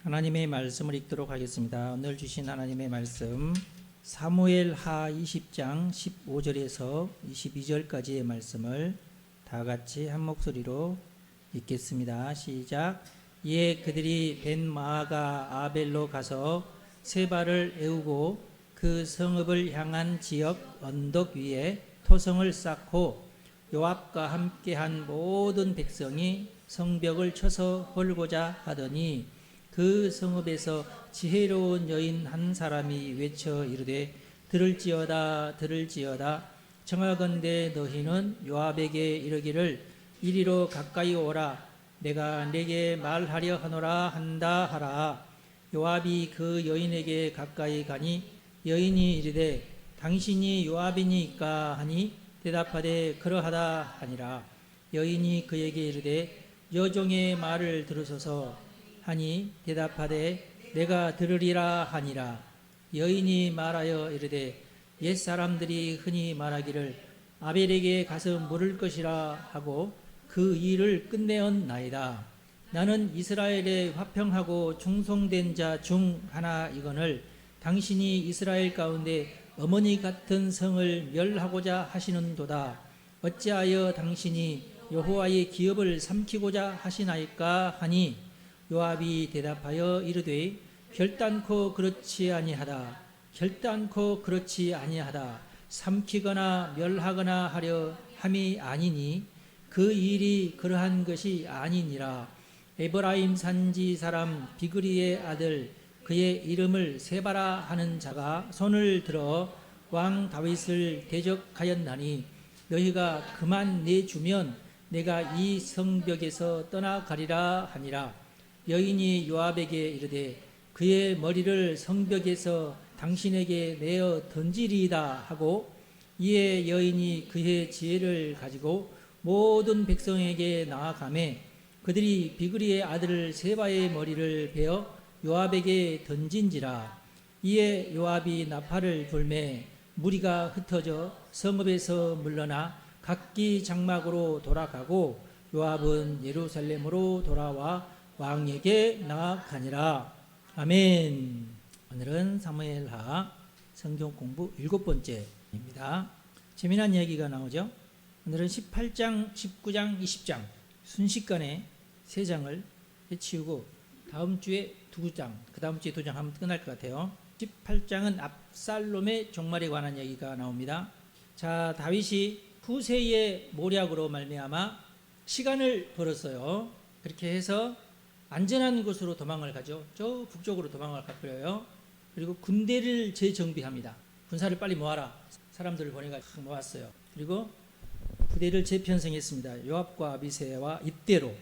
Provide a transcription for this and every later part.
하나님의 말씀을 읽도록 하겠습니다. 오늘 주신 하나님의 말씀 사무엘하 20장 15절에서 22절까지의 말씀을 다 같이 한 목소리로 읽겠습니다. 시작. 이에 그들이 벤마아가 아벨로 가서 세바를 에우고 그 성읍을 향한 지역 언덕 위에 토성을 쌓고 요압과 함께한 모든 백성이 성벽을 쳐서 헐고자 하더니 그 성읍에서 지혜로운 여인 한 사람이 외쳐 이르되 들을지어다 들을지어다 청하건대 너희는 요압에게 이르기를 이리로 가까이 오라 내가 내게 말하려 하노라 한다 하라. 요압이 그 여인에게 가까이 가니 여인이 이르되 당신이 요압이니까 하니 대답하되 그러하다 하니라. 여인이 그에게 이르되 여종의 말을 들으소서 하니 대답하되 내가 들으리라 하니라. 여인이 말하여 이르되 옛사람들이 흔히 말하기를 아벨에게 가서 물을 것이라 하고 그 일을 끝내었나이다. 나는 이스라엘의 화평하고 충성된 자 중 하나이거늘 당신이 이스라엘 가운데 어머니 같은 성을 멸하고자 하시는도다. 어찌하여 당신이 여호와의 기업을 삼키고자 하시나이까 하니 요압이 대답하여 이르되 결단코 그렇지 아니하다. 결단코 그렇지 아니하다. 삼키거나 멸하거나 하려 함이 아니니 그 일이 그러한 것이 아니니라. 에브라임 산지 사람 비그리의 아들 그의 이름을 세바라 하는 자가 손을 들어 왕 다윗을 대적하였나니 너희가 그만 내주면 내가 이 성벽에서 떠나가리라 하니라. 여인이 요압에게 이르되 그의 머리를 성벽에서 당신에게 내어 던지리이다 하고 이에 여인이 그의 지혜를 가지고 모든 백성에게 나아가매 그들이 비그리의 아들 세바의 머리를 베어 요압에게 던진지라. 이에 요압이 나팔을 불매 무리가 흩어져 성읍에서 물러나 각기 장막으로 돌아가고 요압은 예루살렘으로 돌아와 왕에게 나아가니라. 아멘. 오늘은 사무엘하 성경 공부 7번째입니다. 재미난 이야기가 나오죠. 오늘은 18장, 19장, 20장 순식간에 3장을 해치우고 다음 주에 2장, 그 다음 주에 2장 하면 끝날 것 같아요. 18장은 압살롬의 종말에 관한 얘기가 나옵니다. 자, 다윗이 후세의 모략으로 말미암아 시간을 벌었어요. 그렇게 해서 안전한 곳으로 도망을 가죠. 저 북쪽으로 도망을 가버려요. 그리고 군대를 재정비합니다. 군사를 빨리 모아라. 사람들을 보내가지고 모았어요. 그리고 부대를 재편성했습니다. 요압과 아비새와 이때로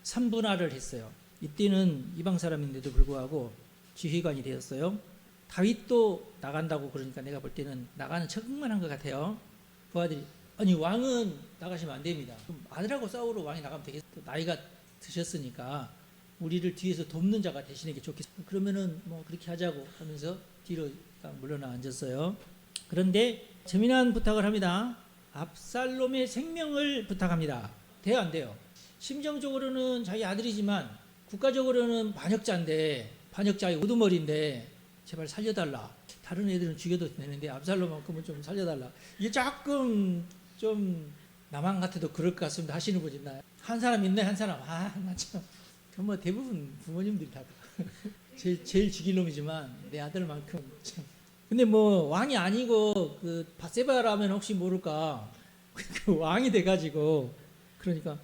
3분할을 했어요. 이때는 이방 사람인데도 불구하고 지휘관이 되었어요. 다윗도 나간다고 그러니까 내가 볼 때는 나가는 척만 한 것 같아요. 부하들이 아니 왕은 나가시면 안 됩니다. 그럼 아들하고 싸우러 왕이 나가면 되겠어. 나이가 드셨으니까 우리를 뒤에서 돕는 자가 되시는 게 좋겠어. 그러면은 뭐 그렇게 하자고 하면서 뒤로 물러나 앉았어요. 그런데 재미난 부탁을 합니다. 압살롬의 생명을 부탁합니다. 돼요 안 돼요? 심정적으로는 자기 아들이지만 국가적으로는 반역자인데 반역자의 우두머리인데 제발 살려달라. 다른 애들은 죽여도 되는데 압살롬만큼은 좀 살려달라. 이게 조금 좀 나만 같아도 그럴 것 같습니다 하시는 분 있나요? 한 사람 있네. 한 사람. 나 참. 뭐 대부분 부모님들이 다 제일 죽일 놈이지만 내 아들만큼 참. 근데 뭐 왕이 아니고 그 바세바라면 혹시 모를까 그 왕이 돼가지고 그러니까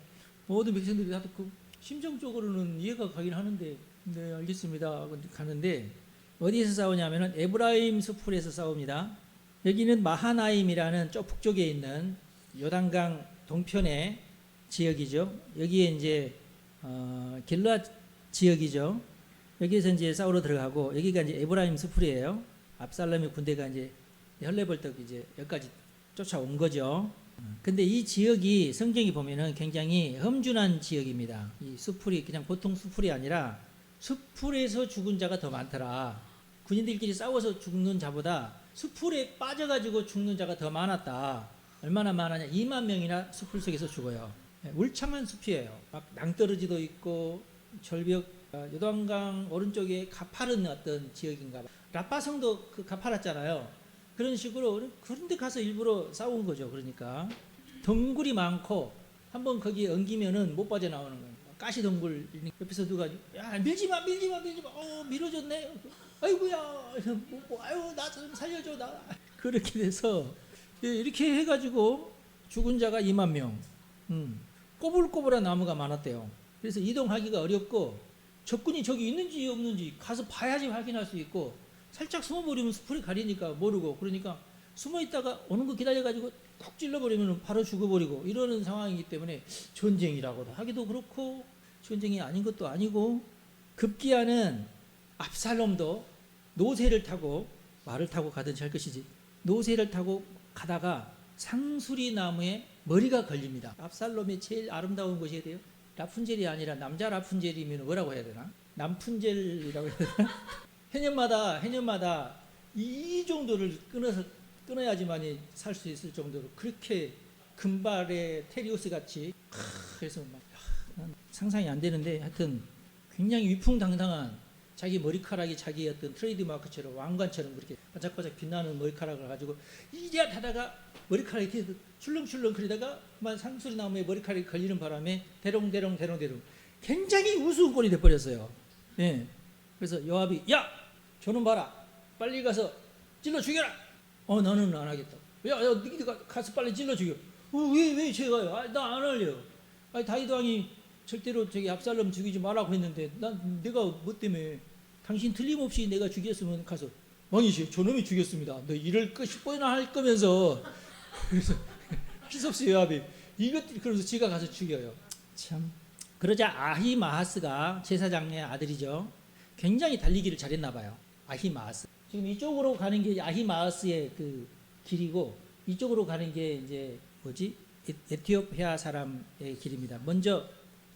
모든 백성들이 다들 그 심정적으로는 이해가 가긴 하는데 네 알겠습니다 가는데 어디에서 싸우냐면은 에브라임 수풀에서 싸웁니다. 여기는 마하나임이라는 저 북쪽에 있는 요단강 동편의 지역이죠. 여기에 이제 길르앗 지역이죠. 여기에서 이제 싸우러 들어가고 여기가 이제 에브라임 수풀이에요. 압살롬의 군대가 이제 헐레벌떡 이제 여기까지 쫓아온 거죠. 근데 이 지역이 성경이 보면은 굉장히 험준한 지역입니다. 이 수풀이 그냥 보통 수풀이 아니라 수풀에서 죽은 자가 더 많더라. 군인들끼리 싸워서 죽는 자보다 수풀에 빠져가지고 죽는 자가 더 많았다. 얼마나 많았냐? 2만 명이나 수풀 속에서 죽어요. 울창한 숲이에요. 막 낭떠러지도 있고 절벽 요단강 오른쪽에 가파른 어떤 지역인가 봐. 라빠성도 그 가파랐잖아요. 그런 식으로 그런데 가서 일부러 싸운 거죠. 그러니까 덩굴이 많고 한번 거기 엉기면은 못 빠져나오는 거예요. 가시 덩굴 옆에서 누가 야 밀지마 밀어줬네. 아이고야 아유 나 좀 살려줘 나. 그렇게 돼서 이렇게 해가지고 죽은 자가 2만 명. 꼬불꼬불한 나무가 많았대요. 그래서 이동하기가 어렵고 적군이 저기 있는지 없는지 가서 봐야지 확인할 수 있고 살짝 숨어버리면 풀이 가리니까 모르고 그러니까 숨어있다가 오는 거 기다려가지고 콕 찔러버리면 바로 죽어버리고 이러는 상황이기 때문에 전쟁이라고 하기도 그렇고 전쟁이 아닌 것도 아니고 급기야는 압살롬도 노새를 타고 말을 타고 가든지 할 것이지 노새를 타고 가다가 상수리 나무에 머리가 걸립니다. 압살롬의 제일 아름다운 것이 돼요. 라푼젤이 아니라 남자 라푼젤이면 뭐라고 해야 되나? 남푼젤이라고 해야 되나? 해년마다 이 정도를 끊어야지만이 살 수 있을 정도로 그렇게 금발의 테리우스 같이 그래서 막 상상이 안 되는데 하여튼 굉장히 위풍당당한 자기 머리카락이 자기 어떤 트레이드 마크처럼 왕관처럼 그렇게 바짝바짝 빛나는 머리카락을 가지고 이제 타다가 머리카락이 계속 출렁출렁 그러다가 상수리 나무에 머리카락이 걸리는 바람에 대롱대롱 굉장히 우스운 꼴이 돼버렸어요. 예. 그래서 요압이 야 저놈 봐라 빨리 가서 찔러 죽여라. 나는 안 하겠다. 야 네가 가서 빨리 찔러 죽여. 왜 제가요? 나 안 할래요. 다윗 왕이 절대로 저기 압살롬 죽이지 말라고 했는데 내가 뭐 때문에 당신 틀림없이 내가 죽였으면 가서 왕이시 저놈이 죽였습니다. 너 이럴 거 10번이나 할 거면서 그래서 할 수 없어요. 요압이 이것 그러면서 지가 가서 죽여요. 참 그러자 아히마하스가 제사장의 아들이죠. 굉장히 달리기를 잘했나 봐요. 아히마하스. 지금 이쪽으로 가는 게 아히마하스의 그 길이고 이쪽으로 가는 게 이제 뭐지? 에티오피아 사람의 길입니다. 먼저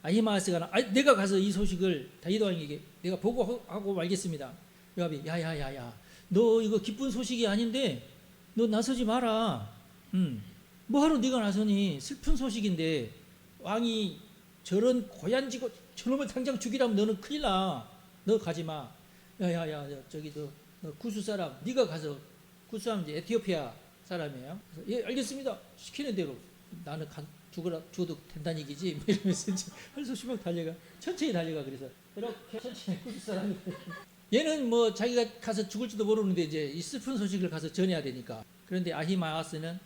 아히마하스가 내가 가서 이 소식을 다윗 왕에게 내가 보고하고 말겠습니다. 요압이 야야야야 너 이거 기쁜 소식이 아닌데 너 나서지 마라. 뭐하러 네가 나서니 슬픈 소식인데 왕이 저런 고얀지고 저놈을 당장 죽이라면 너는 큰일 나. 너 가지 마. 야야야 저기 너 구스 사람 네가 가서 구스 사람 이제 에티오피아 사람이에요. 그래서 예 알겠습니다. 시키는 대로 나는 죽어도 된다는 얘기지. 이러면서 이제 할 수 없이 막 달려가. 천천히 달려가. 그래서 이렇게 천천히 구스 사람이 얘는 뭐 자기가 가서 죽을지도 모르는데 이제 이 슬픈 소식을 가서 전해야 되니까. 그런데 아히마아스는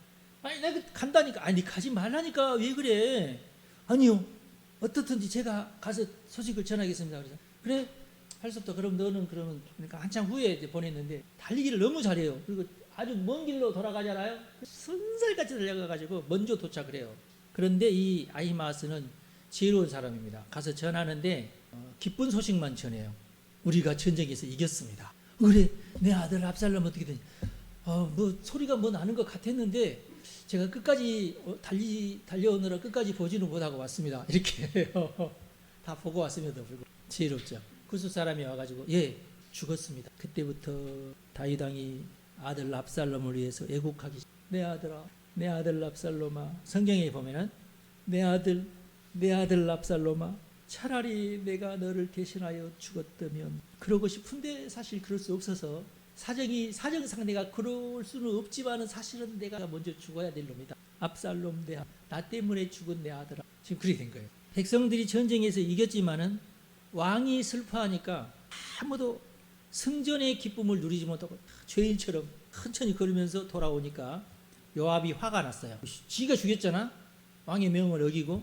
내가 간다니까. 가지 말라니까. 왜 그래? 아니요. 어떻든지 제가 가서 소식을 전하겠습니다. 그래서 그래 할 수 없다. 그럼 너는 그러니까 한참 후에 이제 보냈는데 달리기를 너무 잘해요. 그리고 아주 먼 길로 돌아가잖아요. 손살같이 달려가가지고 먼저 도착을 해요. 그런데 이 아히마스는 지혜로운 사람입니다. 가서 전하는데 기쁜 소식만 전해요. 우리가 전쟁에서 이겼습니다. 그래 내 아들 압살롬 어떻게 되냐. 뭐 소리가 뭐 나는 것 같았는데 제가 끝까지 달려오느라 끝까지 보지는 못하고 왔습니다. 이렇게 해요. 다 보고 왔음에도 불구하고 지혜롭죠. 구스 사람이 와가지고 예 죽었습니다. 그때부터 다윗 왕이 아들 압살롬을 위해서 애국하기 내 아들아 내 아들 압살롬아 성경에 보면은 내 아들 압살롬아 차라리 내가 너를 대신하여 죽었다면 그러고 싶은데 사실 그럴 수 없어서 사정상 내가 그럴 수는 없지만은 사실은 내가 먼저 죽어야 될 놈이다. 압살롬 나 때문에 죽은 내 아들아. 지금 그렇게 된 거예요. 백성들이 전쟁에서 이겼지만은 왕이 슬퍼하니까 아무도 승전의 기쁨을 누리지 못하고 죄인처럼 천천히 걸으면서 돌아오니까 요압이 화가 났어요. 지가 죽였잖아. 왕의 명을 어기고.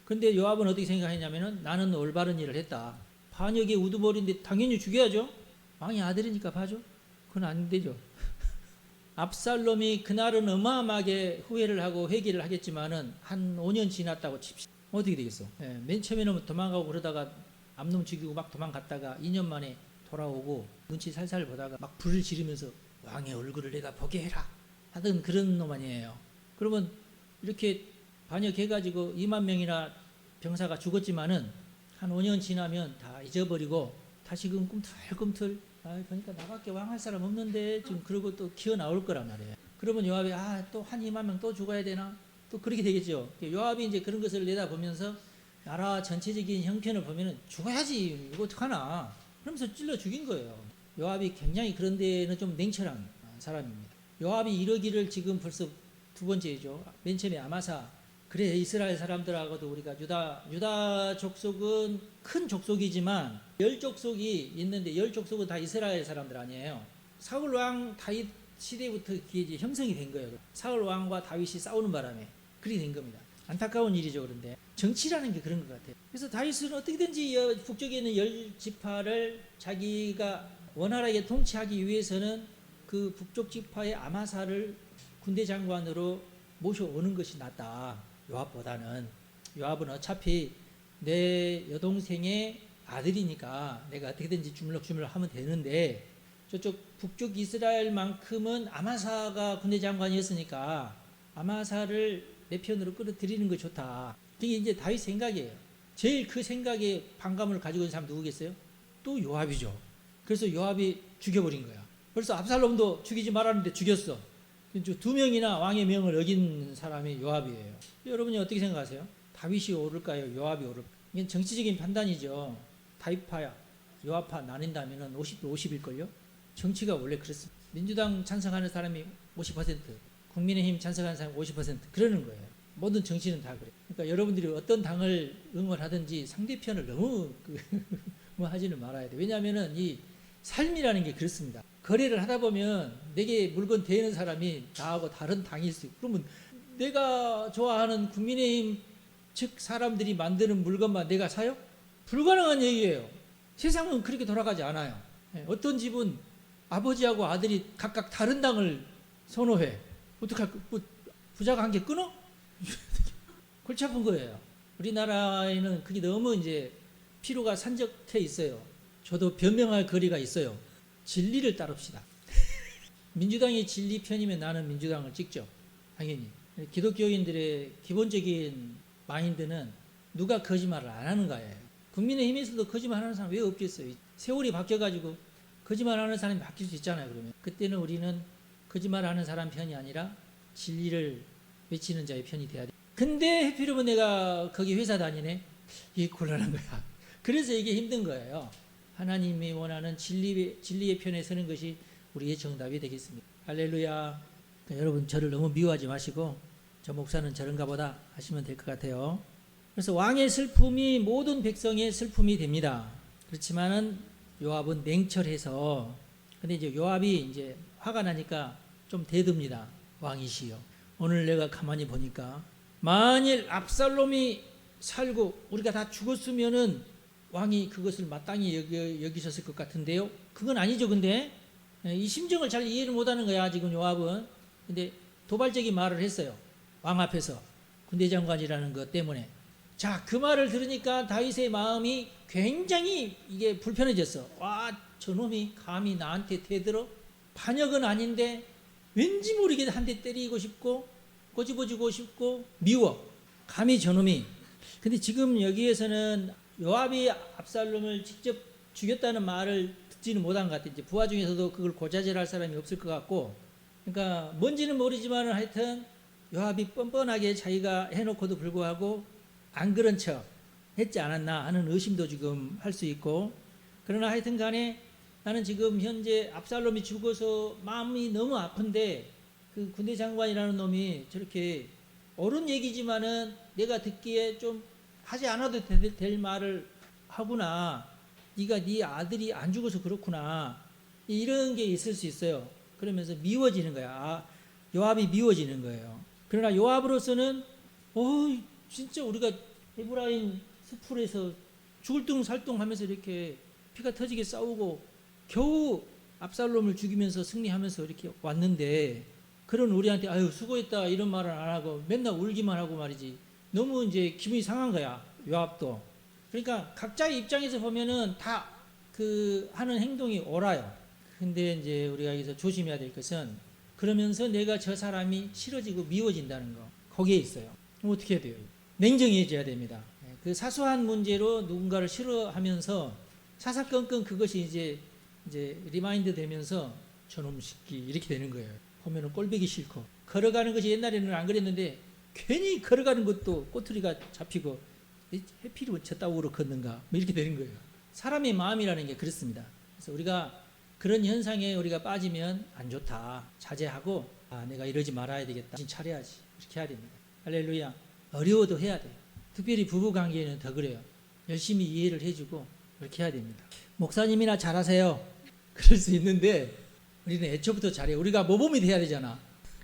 근데 요압은 어떻게 생각했냐면은 나는 올바른 일을 했다. 반역의 우두머리인데 당연히 죽여야죠. 왕의 아들이니까 봐줘. 그건 안 되죠. 압살롬이 그날은 어마어마하게 후회를 하고 회개를 하겠지만은 한 5년 지났다고 칩시다. 어떻게 되겠어? 맨 처음에는 도망가고 그러다가 암놈 죽이고 막 도망갔다가 2년 만에 돌아오고 눈치 살살 보다가 막 불을 지르면서 왕의 얼굴을 내가 보게 해라 하던 그런 놈 아니에요. 그러면 이렇게 반역해가지고 2만 명이나 병사가 죽었지만은 한 5년 지나면 다 잊어버리고 다시금 꿈틀꿈틀 보니까 나밖에 왕할 사람 없는데 지금 그러고 또 기어 나올 거란 말이에요. 그러면 요압이 또 한 2만 명 또 죽어야 되나 또 그렇게 되겠죠. 요압이 이제 그런 것을 내다보면서 나라 전체적인 형편을 보면은 죽어야지 이거 어떡하나 그러면서 찔러 죽인 거예요. 요압이 굉장히 그런 데는 좀 냉철한 사람입니다. 요압이 이러기를 지금 벌써 두 번째죠. 맨 처음에 아마사. 그래 이스라엘 사람들하고도 우리가 유다 족속은 큰 족속이지만 열 족속이 있는데 열 족속은 다 이스라엘 사람들 아니에요. 사울 왕 다윗 시대부터 이게 형성이 된 거예요. 사울 왕과 다윗이 싸우는 바람에 그리 된 겁니다. 안타까운 일이죠. 그런데 정치라는 게 그런 것 같아요. 그래서 다윗은 어떻게든지 북쪽에 있는 열 지파를 자기가 원활하게 통치하기 위해서는 그 북쪽 지파의 아마사를 군대 장관으로 모셔오는 것이 낫다. 요압보다는. 요압은 어차피 내 여동생의 아들이니까 내가 어떻게든지 주물럭주물럭 하면 되는데 저쪽 북쪽 이스라엘만큼은 아마사가 군대 장관이었으니까 아마사를 내 편으로 끌어들이는 게 좋다. 이게 이제 다윗 생각이에요. 제일 그 생각에 반감을 가지고 있는 사람 누구겠어요? 또 요압이죠. 그래서 요압이 죽여버린 거야. 벌써 압살롬도 죽이지 말았는데 죽였어. 두 명이나 왕의 명을 어긴 사람이 요압이에요. 여러분이 어떻게 생각하세요? 다윗이 오를까요? 요압이 오를까요? 이게 정치적인 판단이죠. 다윗파야 요압파 나뉜다면 50대 50일걸요? 정치가 원래 그렇습니다. 민주당 찬성하는 사람이 50%, 국민의힘 찬성하는 사람이 50% 그러는 거예요. 모든 정치는 다 그래요. 그러니까 여러분들이 어떤 당을 응원하든지 상대편을 너무 뭐 하지는 말아야 돼요. 왜냐하면 이 삶이라는 게 그렇습니다. 거래를 하다 보면 내게 물건 대는 사람이 나하고 다른 당일 수 있고 그러면 내가 좋아하는 국민의힘 측 사람들이 만드는 물건만 내가 사요? 불가능한 얘기예요. 세상은 그렇게 돌아가지 않아요. 어떤 집은 아버지하고 아들이 각각 다른 당을 선호해. 어떡할 뭐 부자 관계 끊어? 골치 아픈 거예요. 우리나라에는 그게 너무 이제 피로가 산적해 있어요. 저도 변명할 거리가 있어요. 진리를 따릅시다. 민주당이 진리 편이면 나는 민주당을 찍죠. 당연히. 기독교인들의 기본적인 마인드는 누가 거짓말을 안 하는 거예요. 국민의힘에서도 거짓말하는 사람 왜 없겠어요. 세월이 바뀌어가지고 거짓말하는 사람이 바뀔 수 있잖아요. 그러면 그때는 우리는 거짓말하는 사람 편이 아니라 진리를 외치는 자의 편이 돼야 돼. 근데 해피로면 내가 거기 회사 다니네. 이게 곤란한 거야. 그래서 이게 힘든 거예요. 하나님이 원하는 진리의 편에 서는 것이 우리의 정답이 되겠습니다. 할렐루야. 그러니까 여러분 저를 너무 미워하지 마시고 저 목사는 저런가 보다 하시면 될 것 같아요. 그래서 왕의 슬픔이 모든 백성의 슬픔이 됩니다. 그렇지만은 요압은 냉철해서 근데 이제 요압이 이제 화가 나니까 좀 대듭니다. 왕이시여. 오늘 내가 가만히 보니까 만일 압살롬이 살고 우리가 다 죽었으면은 왕이 그것을 마땅히 여기셨을 것 같은데요. 그건 아니죠. 근데 이 심정을 잘 이해를 못하는 거야 지금 요압은. 근데 도발적인 말을 했어요. 왕 앞에서 군대 장관이라는 것 때문에. 자, 그 말을 들으니까 다윗의 마음이 굉장히 이게 불편해졌어. 와, 저놈이 감히 나한테 대들어? 반역은 아닌데 왠지 모르게 한 대 때리고 싶고 꼬집어주고 싶고 미워. 감히 저놈이. 근데 지금 여기에서는 요압이 압살롬을 직접 죽였다는 말을 듣지는 못한 것 같아요. 이제 부하 중에서도 그걸 고자질할 사람이 없을 것 같고, 그러니까 뭔지는 모르지만 하여튼 요압이 뻔뻔하게 자기가 해놓고도 불구하고 안 그런 척 했지 않았나 하는 의심도 지금 할 수 있고, 그러나 하여튼 간에 나는 지금 현재 압살롬이 죽어서 마음이 너무 아픈데 그 군대 장관이라는 놈이 저렇게 옳은 얘기지만은 내가 듣기에 좀 하지 않아도 될 말을 하구나. 네가 네 아들이 안 죽어서 그렇구나. 이런 게 있을 수 있어요. 그러면서 미워지는 거야. 요압이 미워지는 거예요. 그러나 요압으로서는 진짜 우리가 에브라임 숲풀에서 죽을 둥 살둥 하면서 이렇게 피가 터지게 싸우고 겨우 압살롬을 죽이면서 승리하면서 이렇게 왔는데 그런 우리한테 아유 수고했다 이런 말을 안 하고 맨날 울기만 하고 말이지. 너무 이제 기분이 상한 거야. 요압도. 그러니까 각자의 입장에서 보면은 다 그 하는 행동이 옳아요. 근데 이제 우리가 여기서 조심해야 될 것은 그러면서 내가 저 사람이 싫어지고 미워진다는 거. 거기에 있어요. 그럼 어떻게 해야 돼요? 냉정해져야 됩니다. 그 사소한 문제로 누군가를 싫어하면서 사사건건 그것이 이제 리마인드 되면서 저놈 새끼 이렇게 되는 거예요. 보면은 꼴보기 싫고 걸어가는 것이 옛날에는 안 그랬는데 괜히 걸어가는 것도 꼬투리가 잡히고 해필이면 저 따위로 걷는가 뭐 이렇게 되는 거예요. 사람의 마음이라는 게 그렇습니다. 그래서 우리가 그런 현상에 우리가 빠지면 안 좋다, 자제하고 내가 이러지 말아야 되겠다, 정신 차려야지, 이렇게 해야 됩니다. 할렐루야. 어려워도 해야 돼요. 특별히 부부관계에는 더 그래요. 열심히 이해를 해주고 그렇게 해야 됩니다. 목사님이나 잘하세요, 그럴 수 있는데 우리는 애초부터 잘해요. 우리가 모범이 돼야 되잖아.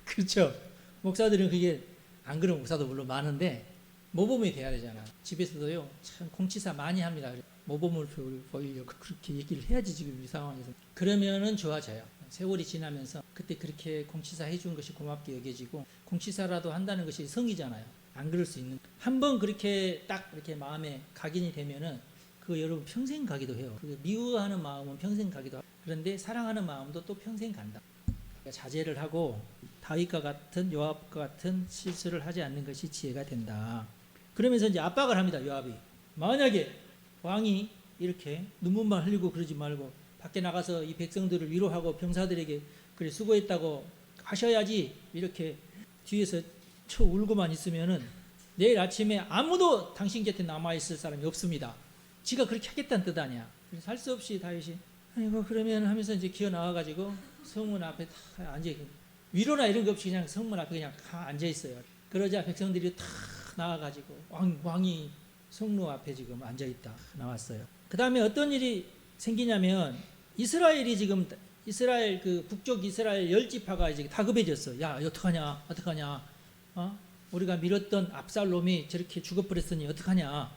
그렇죠? 목사들은 그게 안 그런 목사도 물론 많은데 모범이 돼야 되잖아. 집에서도요, 참 공치사 많이 합니다. 모범을 보이려고 그렇게 얘기를 해야지 지금 이 상황에서. 그러면은 좋아져요. 세월이 지나면서 그때 그렇게 공치사 해준 것이 고맙게 여겨지고, 공치사라도 한다는 것이 성이잖아요. 안 그럴 수 있는. 한번 그렇게 딱 이렇게 마음에 각인이 되면은 그거 여러분 평생 가기도 해요. 미워하는 마음은 평생 가기도 하고, 그런데 사랑하는 마음도 또 평생 간다. 그러니까 자제를 하고 다윗과 같은, 요압과 같은 실수를 하지 않는 것이 지혜가 된다. 그러면서 이제 압박을 합니다. 요압이 만약에 왕이 이렇게 눈물만 흘리고 그러지 말고 밖에 나가서 이 백성들을 위로하고 병사들에게 그래 수고했다고 하셔야지, 이렇게 뒤에서 쳐 울고만 있으면은 내일 아침에 아무도 당신 곁에 남아있을 사람이 없습니다. 지가 그렇게 하겠다는 뜻 아니야. 그래서 할 수 없이 다윗이 아이고 그러면 하면서 이제 기어 나와가지고 성문 앞에 다 앉아있고, 위로나 이런 거 없이 그냥 성문 앞에 그냥 다 앉아있어요. 그러자 백성들이 다 나와가지고 왕이 성로 앞에 지금 앉아있다 나왔어요. 그 다음에 어떤 일이 생기냐면, 이스라엘이 지금, 이스라엘 그 북쪽 이스라엘 10지파가 이제 다급해졌어. 야 어떡하냐 우리가 밀었던 압살롬이 저렇게 죽어버렸으니 어떡하냐,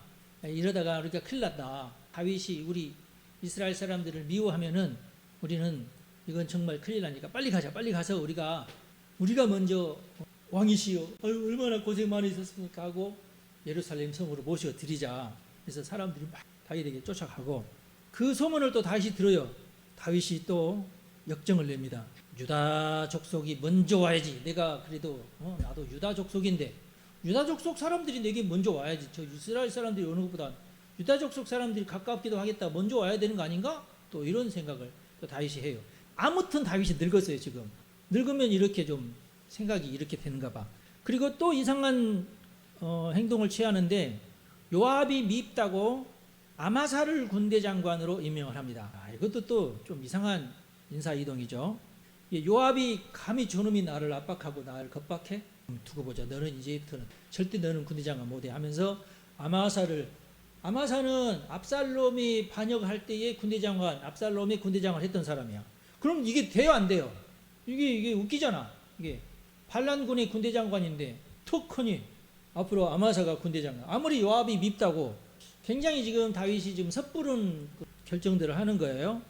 이러다가 우리가 큰일 났다. 다윗이 우리 이스라엘 사람들을 미워하면은 우리는 이건 정말 큰일 나니까 빨리 가자. 빨리 가서 우리가 먼저 왕이시여 얼마나 고생 많이 했습니까 하고 예루살렘 성으로 모셔 드리자. 그래서 사람들이 막 다윗에게 쫓아가고, 그 소문을 또 다윗이 들어요. 다윗이 또 역정을 냅니다. 유다 족속이 먼저 와야지. 내가 그래도 나도 유다 족속인데 유다 족속 사람들이 내게 먼저 와야지. 저 이스라엘 사람들이 오는 것보다 유다 족속 사람들이 가깝기도 하겠다, 먼저 와야 되는 거 아닌가? 또 이런 생각을 또 다윗이 해요. 아무튼 다윗이 늙었어요. 지금 늙으면 이렇게 좀 생각이 이렇게 되는가 봐. 그리고 또 이상한 행동을 취하는데, 요압이 밉다고 아마사를 군대 장관으로 임명을 합니다. 이것도 또 좀 이상한 인사 이동이죠. 요압이 감히 저놈이 나를 압박하고 나를 겁박해? 두고 보자. 너는 이제부터는 절대 너는 군대 장관 못해 하면서 아마사는 압살롬이 반역할 때에 압살롬이 군대 장관 했던 사람이야. 그럼 이게 돼요 안 돼요? 이게 웃기잖아. 이게 반란군의 군대 장관인데 턱하니 앞으로 아마사가 군대 장관. 아무리 요압이 밉다고 굉장히 지금 다윗이 지금 섣부른 결정들을 하는 거예요.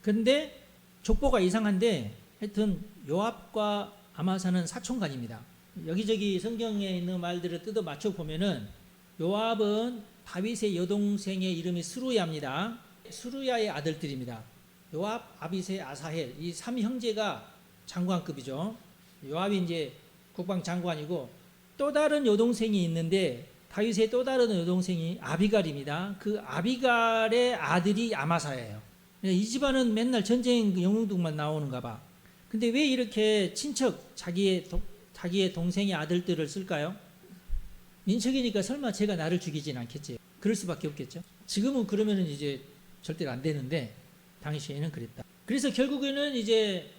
근데 족보가 이상한데 하여튼 요압과 아마사는 사촌간입니다. 여기저기 성경에 있는 말들을 뜯어 맞춰 보면은 요압은 다윗의 여동생의 이름이 스루야입니다. 스루야의 아들들입니다. 요압, 아비새, 아사헬, 이 3형제가 장관급이죠. 요압이 이제 국방장관이고, 또 다른 여동생이 있는데 다윗의 또 다른 여동생이 아비갈입니다. 그 아비갈의 아들이 아마사예요. 이 집안은 맨날 전쟁 영웅들만 나오는가 봐. 근데 왜 이렇게 친척, 자기의 동생의 아들들을 쓸까요? 민척이니까 설마 제가 나를 죽이진 않겠지. 그럴 수밖에 없겠죠. 지금은 그러면은 이제 절대로 안 되는데 당시에는 그랬다. 그래서 결국에는 이제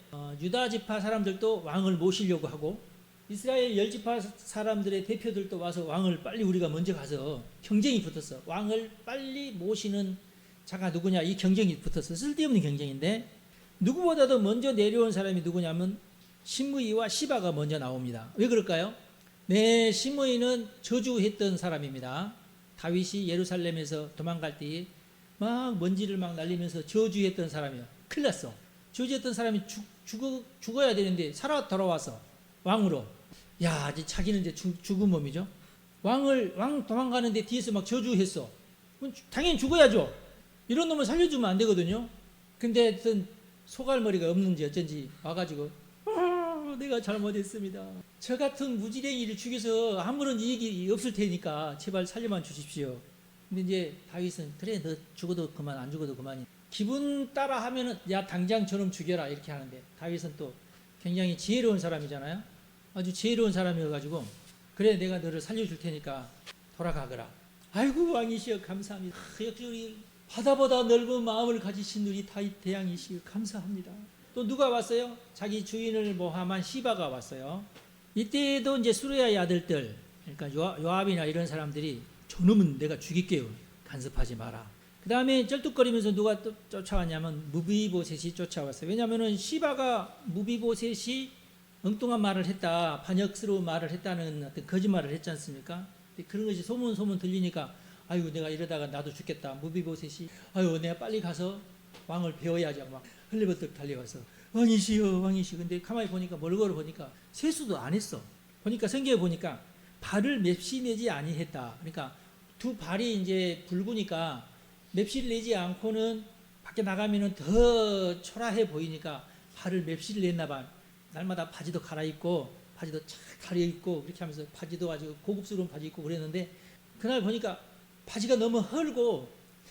유다 지파 사람들도 왕을 모시려고 하고, 이스라엘 10지파 사람들의 대표들도 와서 왕을 빨리 우리가 먼저 가서 경쟁이 붙었어. 왕을 빨리 모시는 자가 누구냐, 이 경쟁이 붙었어. 쓸데없는 경쟁인데, 누구보다도 먼저 내려온 사람이 누구냐면 시므이와 시바가 먼저 나옵니다. 왜 그럴까요? 시므이는 저주했던 사람입니다. 다윗이 예루살렘에서 도망갈 때에 막 먼지를 막 날리면서 저주했던 사람이에요. 큰일 났어. 저주했던 사람이 죽어야 되는데 살아 돌아와서 왕으로. 야, 이제 자기는 이제 죽은 몸이죠. 왕 도망가는데 뒤에서 막 저주했어. 당연히 죽어야죠. 이런 놈을 살려주면 안 되거든요. 근데 하여튼 소갈머리가 없는지 어쩐지 와가지고 내가 잘못했습니다. 저 같은 무지랭이를 죽여서 아무런 이익이 없을 테니까 제발 살려만 주십시오. 근데 이제 다윗은 그래 너 죽어도 그만 안 죽어도 그만이. 기분 따라 하면은 야 당장 저놈 죽여라 이렇게 하는데, 다윗은 또 굉장히 지혜로운 사람이잖아요. 아주 지혜로운 사람이어가지고 그래 내가 너를 살려줄 테니까 돌아가거라. 아이고 왕이시여 감사합니다. 역시 우리 바다보다 넓은 마음을 가지신 우리 다윗 대왕이시여 감사합니다. 또 누가 왔어요? 자기 주인을 모함한 시바가 왔어요. 이때도 이제 수르야의 아들들, 그러니까 요압이나 이런 사람들이 저놈은 내가 죽일게요. 간섭하지 마라. 그 다음에 쩔뚝거리면서 누가 또 쫓아왔냐면 무비보셋이 쫓아왔어요. 왜냐하면 시바가 무비보셋이 엉뚱한 말을 했다, 반역스러운 말을 했다는 어떤 거짓말을 했지 않습니까? 그런 것이 소문 들리니까 아이고 내가 이러다가 나도 죽겠다. 무비보셋이 아이고 내가 빨리 가서 왕을 배워야지 막 흘리버떡 달려와서 왕이시여 왕이시여. 근데 가만히 보니까 몰골을 보니까 세수도 안 했어. 보니까 성경에 보니까 발을 맵시 내지 아니했다. 그러니까 두 발이 이제 붉으니까 맵시를 내지 않고는 밖에 나가면은 더 초라해 보이니까 발을 맵시를 냈나 봐. 날마다 바지도 갈아입고 바지도 착 가려입고 그렇게 하면서 바지도 아주 고급스러운 바지 입고 그랬는데 그날 보니까 바지가 너무 헐고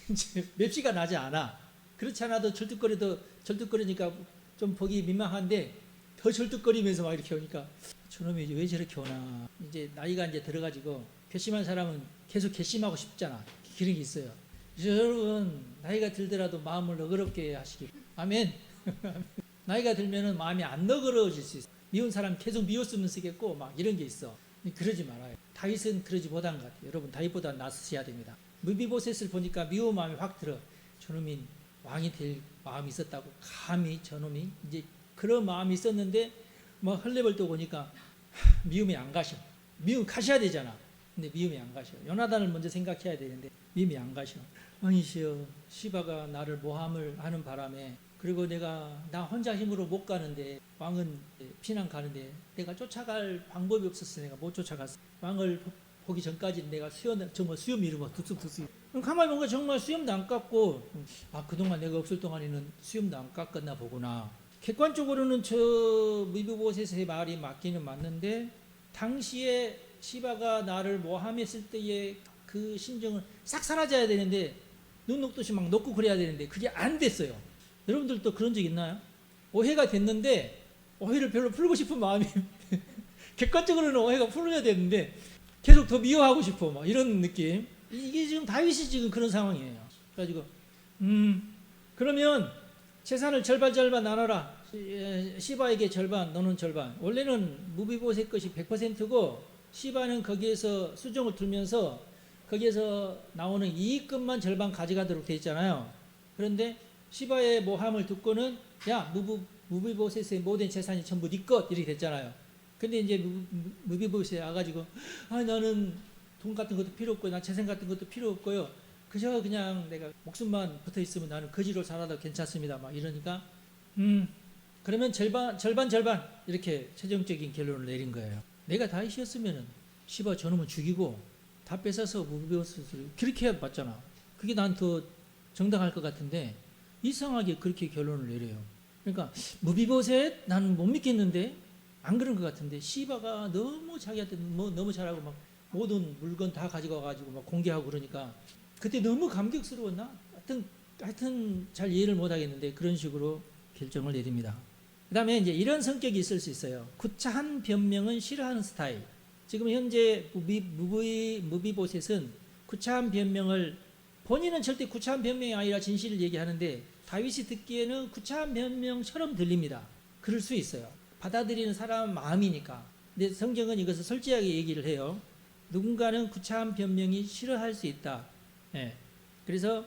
이제 맵시가 나지 않아. 그렇지 않아도 절뚝거리니까 좀 보기 민망한데 더 절뚝거리면서 막 이렇게 오니까 저놈이 왜 저렇게 오나. 이제 나이가 이제 들어가지고 괘씸한 사람은 계속 괘씸하고 싶잖아. 그런 게 있어요. 그래서 여러분 나이가 들더라도 마음을 너그럽게 하시길. 아멘. 나이가 들면은 마음이 안 너그러워질 수 있어. 미운 사람 계속 미웠으면 쓰겠고 막 이런 게 있어. 그러지 말아요. 다윗은 그러지 못한 것 같아요. 여러분 다윗보다 낫으셔야 됩니다. 무비보셋을 보니까 미운 마음이 확 들어. 저놈이 왕이 될 마음이 있었다고. 감히 저놈이 이제 그런 마음이 있었는데 뭐 헐레벌떡 오니까 미움이 안 가셔. 미움 가셔야 되잖아. 근데 미움이 안 가셔. 요나단을 먼저 생각해야 되는데 미움이 안 가셔. 왕이시여 시바가 나를 모함을 하는 바람에 그리고 나 혼자 힘으로 못 가는데 왕은 피난 가는데 내가 쫓아갈 방법이 없었어. 내가 못 쫓아갔어. 왕을 보기 전까지 내가 정말 수염 이루고 뚝뚝뚝. 가만히 보니까 정말 수염도 안 깎고 그동안 내가 없을 동안에는 수염도 안 깎았나 보구나. 객관적으로는 저 무비보셋의 말이 맞기는 맞는데 당시에 시바가 나를 모함했을 때의 그 심정은 싹 사라져야 되는데 눈 녹듯이 막 녹고 그래야 되는데 그게 안 됐어요. 여러분들도 그런 적 있나요? 오해가 됐는데 오해를 별로 풀고 싶은 마음이 객관적으로는 오해가 풀려야 되는데 계속 더 미워하고 싶어 막 이런 느낌. 이게 지금 다윗이 지금 그런 상황이에요. 그래가지고 그러면 재산을 절반 나눠라. 시바에게 절반 너는 절반. 원래는 무비보셋 것이 100%고 시바는 거기에서 수정을 두면서 거기에서 나오는 이익금만 절반 가져가도록 돼 있잖아요. 그런데 시바의 모함을 듣고는 야 무비보셋의 모든 재산이 전부 네 것 이렇게 됐잖아요. 근데 이제 무비보셋이 와가지고 나는 돈 같은 것도 필요 없고요. 나 재산 같은 것도 필요 없고요. 그저 그냥 내가 목숨만 붙어 있으면 나는 거지로 살아도 괜찮습니다. 막 이러니까 그러면 절반 이렇게 최종적인 결론을 내린 거예요. 내가 다윗이었으면은 시바 저놈은 죽이고 다 뺏어서 무비보셋을 그렇게 해봤잖아. 그게 난 더 정당할 것 같은데 이상하게 그렇게 결론을 내려요. 그러니까 무비보셋 나는 못 믿겠는데 안 그런 것 같은데 시바가 너무 자기한테 너무 잘하고 막 모든 물건 다 가지고 와가지고 막 공개하고 그러니까 그때 너무 감격스러웠나? 하여튼 잘 이해를 못 하겠는데 그런 식으로 결정을 내립니다. 그 다음에 이제 이런 성격이 있을 수 있어요. 구차한 변명은 싫어하는 스타일. 지금 현재 무비보셋은 구차한 변명을 본인은 절대 구차한 변명이 아니라 진실을 얘기하는데 다윗이 듣기에는 구차한 변명처럼 들립니다. 그럴 수 있어요. 받아들이는 사람 마음이니까. 근데 성경은 이것을 솔직하게 얘기를 해요. 누군가는 구차한 변명이 싫어할 수 있다. 예. 그래서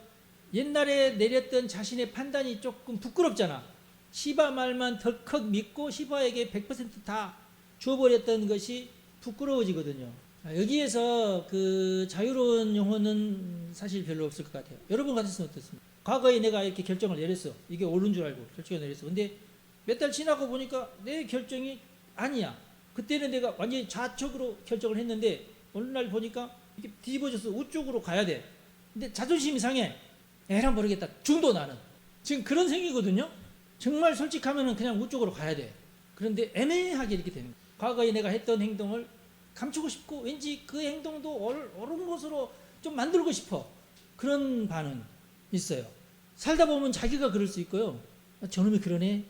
옛날에 내렸던 자신의 판단이 조금 부끄럽잖아. 시바 말만 덜컥 믿고 시바에게 100% 주어버렸던 것이 부끄러워지거든요. 여기에서 그 자유로운 영혼은 사실 별로 없을 것 같아요. 여러분 같았으면 어떻습니까? 과거에 내가 이렇게 결정을 내렸어. 이게 옳은 줄 알고 결정을 내렸어. 근데 몇 달 지나고 보니까 내 결정이 아니야. 그때는 내가 완전히 좌측으로 결정을 했는데 어느 날 보니까 이게 뒤집어져서 우쪽으로 가야 돼. 근데 자존심이 상해. 에라 모르겠다. 중도 나는. 지금 그런 생기거든요. 정말 솔직하면 그냥 우쪽으로 가야 돼. 그런데 애매하게 이렇게 되는 거예요. 과거에 내가 했던 행동을 감추고 싶고 왠지 그 행동도 옳은 것으로 좀 만들고 싶어. 그런 반응 있어요. 살다 보면 자기가 그럴 수 있고요. 저놈이 그러네.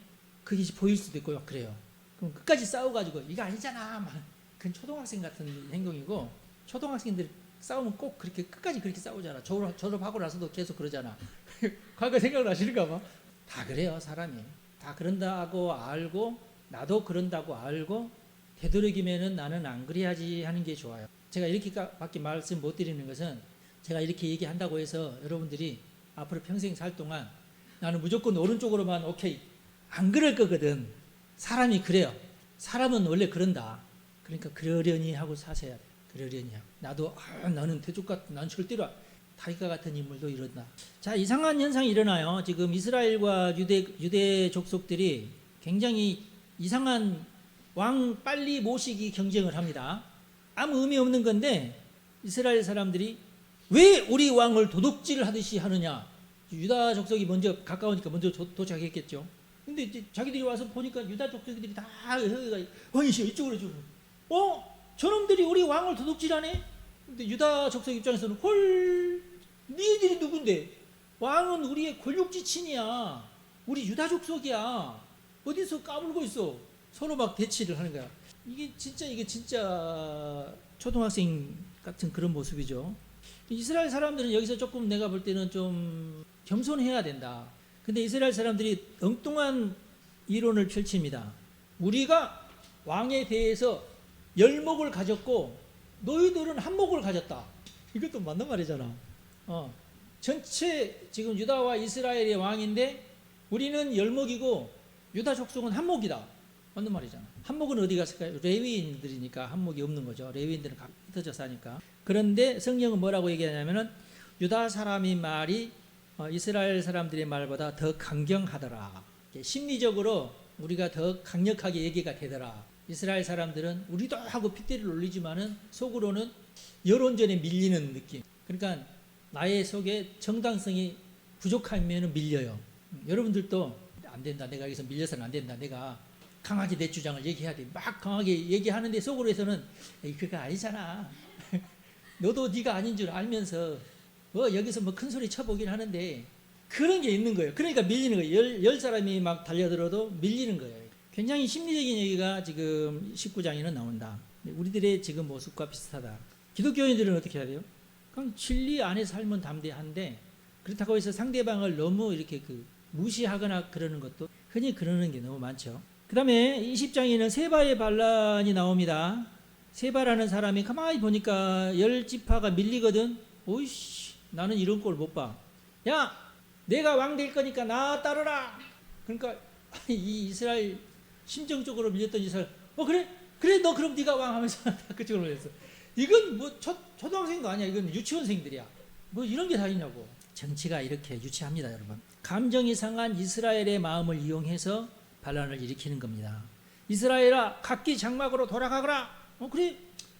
그게 보일 수도 있고 막 그래요. 그럼 끝까지 싸워가지고 이거 아니잖아. 막 그건 초등학생 같은 행동이고 초등학생들 싸우면 꼭 그렇게 끝까지 그렇게 싸우잖아. 졸업하고 나서도 계속 그러잖아. 과거 생각나시는가 봐. 다 그래요, 사람이. 다 그런다고 알고 나도 그런다고 알고 되도록이면은 나는 안 그래야지 하는 게 좋아요. 제가 이렇게밖에 말씀 못 드리는 것은 제가 이렇게 얘기한다고 해서 여러분들이 앞으로 평생 살 동안 나는 무조건 오른쪽으로만 오케이 안 그럴 거거든. 사람이 그래요. 사람은 원래 그런다. 그러니까 그러려니 하고 사셔야 돼. 그러려니 하고. 나도 나는 대족 같은 난 절대로 다윗과 같은 인물도 이런다. 자, 이상한 현상이 일어나요. 지금 이스라엘과 유대 족속들이 굉장히 이상한 왕 빨리 모시기 경쟁을 합니다. 아무 의미 없는 건데 이스라엘 사람들이 왜 우리 왕을 도둑질 하듯이 하느냐. 유다 족속이 먼저 가까우니까 먼저 도착했겠죠. 근데 이제 자기들이 와서 보니까 유다 족속들이 다 이쪽으로 저놈들이 우리 왕을 도둑질하네. 근데 유다 족속 입장에서는 헐, 니들이 누군데? 왕은 우리의 권력지친이야. 우리 유다 족속이야. 어디서 까불고 있어? 서로 막 대치를 하는 거야. 이게 진짜 초등학생 같은 그런 모습이죠. 이스라엘 사람들은 여기서 조금 내가 볼 때는 좀 겸손해야 된다. 근데 이스라엘 사람들이 엉뚱한 이론을 펼칩니다. 우리가 왕에 대해서 열목을 가졌고 너희들은 한목을 가졌다. 이것도 맞는 말이잖아. 전체 지금 유다와 이스라엘의 왕인데 우리는 열목이고 유다 족속은 한목이다. 맞는 말이잖아. 한목은 어디 갔을까요? 레위인들이니까 한목이 없는 거죠. 레위인들은 흩어져 사니까. 그런데 성경은 뭐라고 얘기하냐면은 유다 사람의 말이 이스라엘 사람들의 말보다 더 강경하더라. 심리적으로 우리가 더 강력하게 얘기가 되더라. 이스라엘 사람들은 우리도 하고 핏대를 올리지만은 속으로는 여론전에 밀리는 느낌. 그러니까 나의 속에 정당성이 부족하면 밀려요. 여러분들도 안 된다. 내가 여기서 밀려서는 안 된다. 내가 강하게 내 주장을 얘기해야 돼. 막 강하게 얘기하는데 속으로서는 그거 아니잖아. 너도 네가 아닌 줄 알면서 여기서 뭐 큰 소리 쳐보긴 하는데 그런 게 있는 거예요. 그러니까 밀리는 거예요. 열 사람이 막 달려들어도 밀리는 거예요. 굉장히 심리적인 얘기가 지금 19장에는 나온다. 우리들의 지금 모습과 비슷하다. 기독교인들은 어떻게 해야 돼요? 그럼 진리 안에 살면 담대한데 그렇다고 해서 상대방을 너무 이렇게 무시하거나 그러는 것도 흔히 그러는 게 너무 많죠. 그 다음에 20장에는 세바의 반란이 나옵니다. 세바라는 사람이 가만히 보니까 열 지파가 밀리거든. 오이씨, 나는 이런 꼴 못 봐. 야, 내가 왕 될 거니까 나 따르라. 그러니까 이 이스라엘 심정적으로 밀렸던 이스라엘, 그래, 너 그럼 네가 왕 하면서 그쪽으로 했어. 이건 뭐 초등학생도 아니야. 이건 유치원생들이야. 뭐 이런 게 다 있냐고. 정치가 이렇게 유치합니다, 여러분. 감정이 상한 이스라엘의 마음을 이용해서 반란을 일으키는 겁니다. 이스라엘아, 각기 장막으로 돌아가거라. 그래,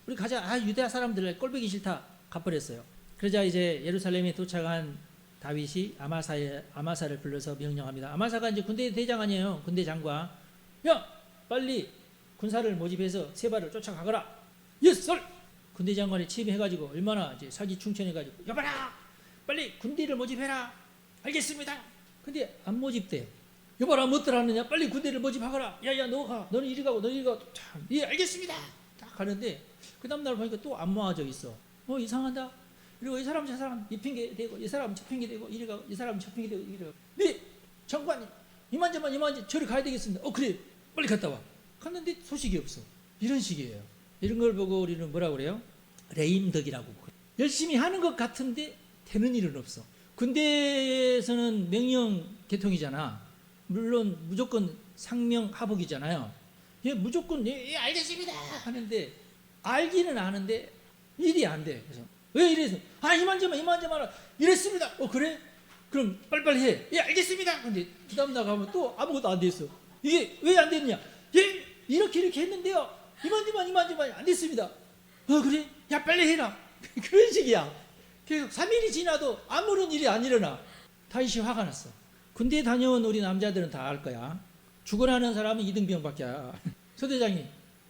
우리 가자. 유대 사람들 꼴보기 싫다. 가버렸어요. 그러자 이제 예루살렘에 도착한 다윗이 아마사를 불러서 명령합니다. 아마사가 이제 군대 대장 아니에요. 군대 장관. 야, 빨리 군사를 모집해서 세바를 쫓아가거라. 예스! 군대 장관이 취임해가지고 얼마나 이제 사기 충천해가지고 여봐라, 빨리 군대를 모집해라. 알겠습니다. 근데 안 모집돼. 여봐라, 뭐들 하느냐? 빨리 군대를 모집하거라. 야야, 너 가. 너는 이리 가고 너는 이리 가고. 참, 예, 알겠습니다. 딱 가는데 그 다음날 보니까 또 안 모아져 있어. 이상하다. 그리고 이 사람 저 사람 이 핑계 대고 이 사람 저 핑계 대고 이리 가고 이 사람 저 핑계 대고 이리 가고. 네, 장관님 이만저만 저리 가야 되겠습니다. 그래, 빨리 갔다 와. 갔는데 소식이 없어. 이런 식이에요. 이런 걸 보고 우리는 뭐라고 그래요? 레임덕이라고. 열심히 하는 것 같은데 되는 일은 없어. 군대에서는 명령 계통이잖아. 물론 무조건 상명하복이잖아요. 무조건 알겠습니다 하는데 알기는 아는데 일이 안 돼. 그래서 왜 이래서 이만저만 이랬습니다. 그래? 그럼 빨리빨리 해. 예, 알겠습니다. 근데 그 다음 나가면 또 아무것도 안 돼 있어. 이게 왜 안 됐냐? 예, 이렇게 했는데요. 이만저만 안 됐습니다. 그래? 야, 빨리 해라. 그런 식이야. 계속 3일이 지나도 아무런 일이 안 일어나. 다윗이 화가 났어. 군대 다녀온 우리 남자들은 다 알 거야. 죽어나는 사람은 이등병밖에. 소대장이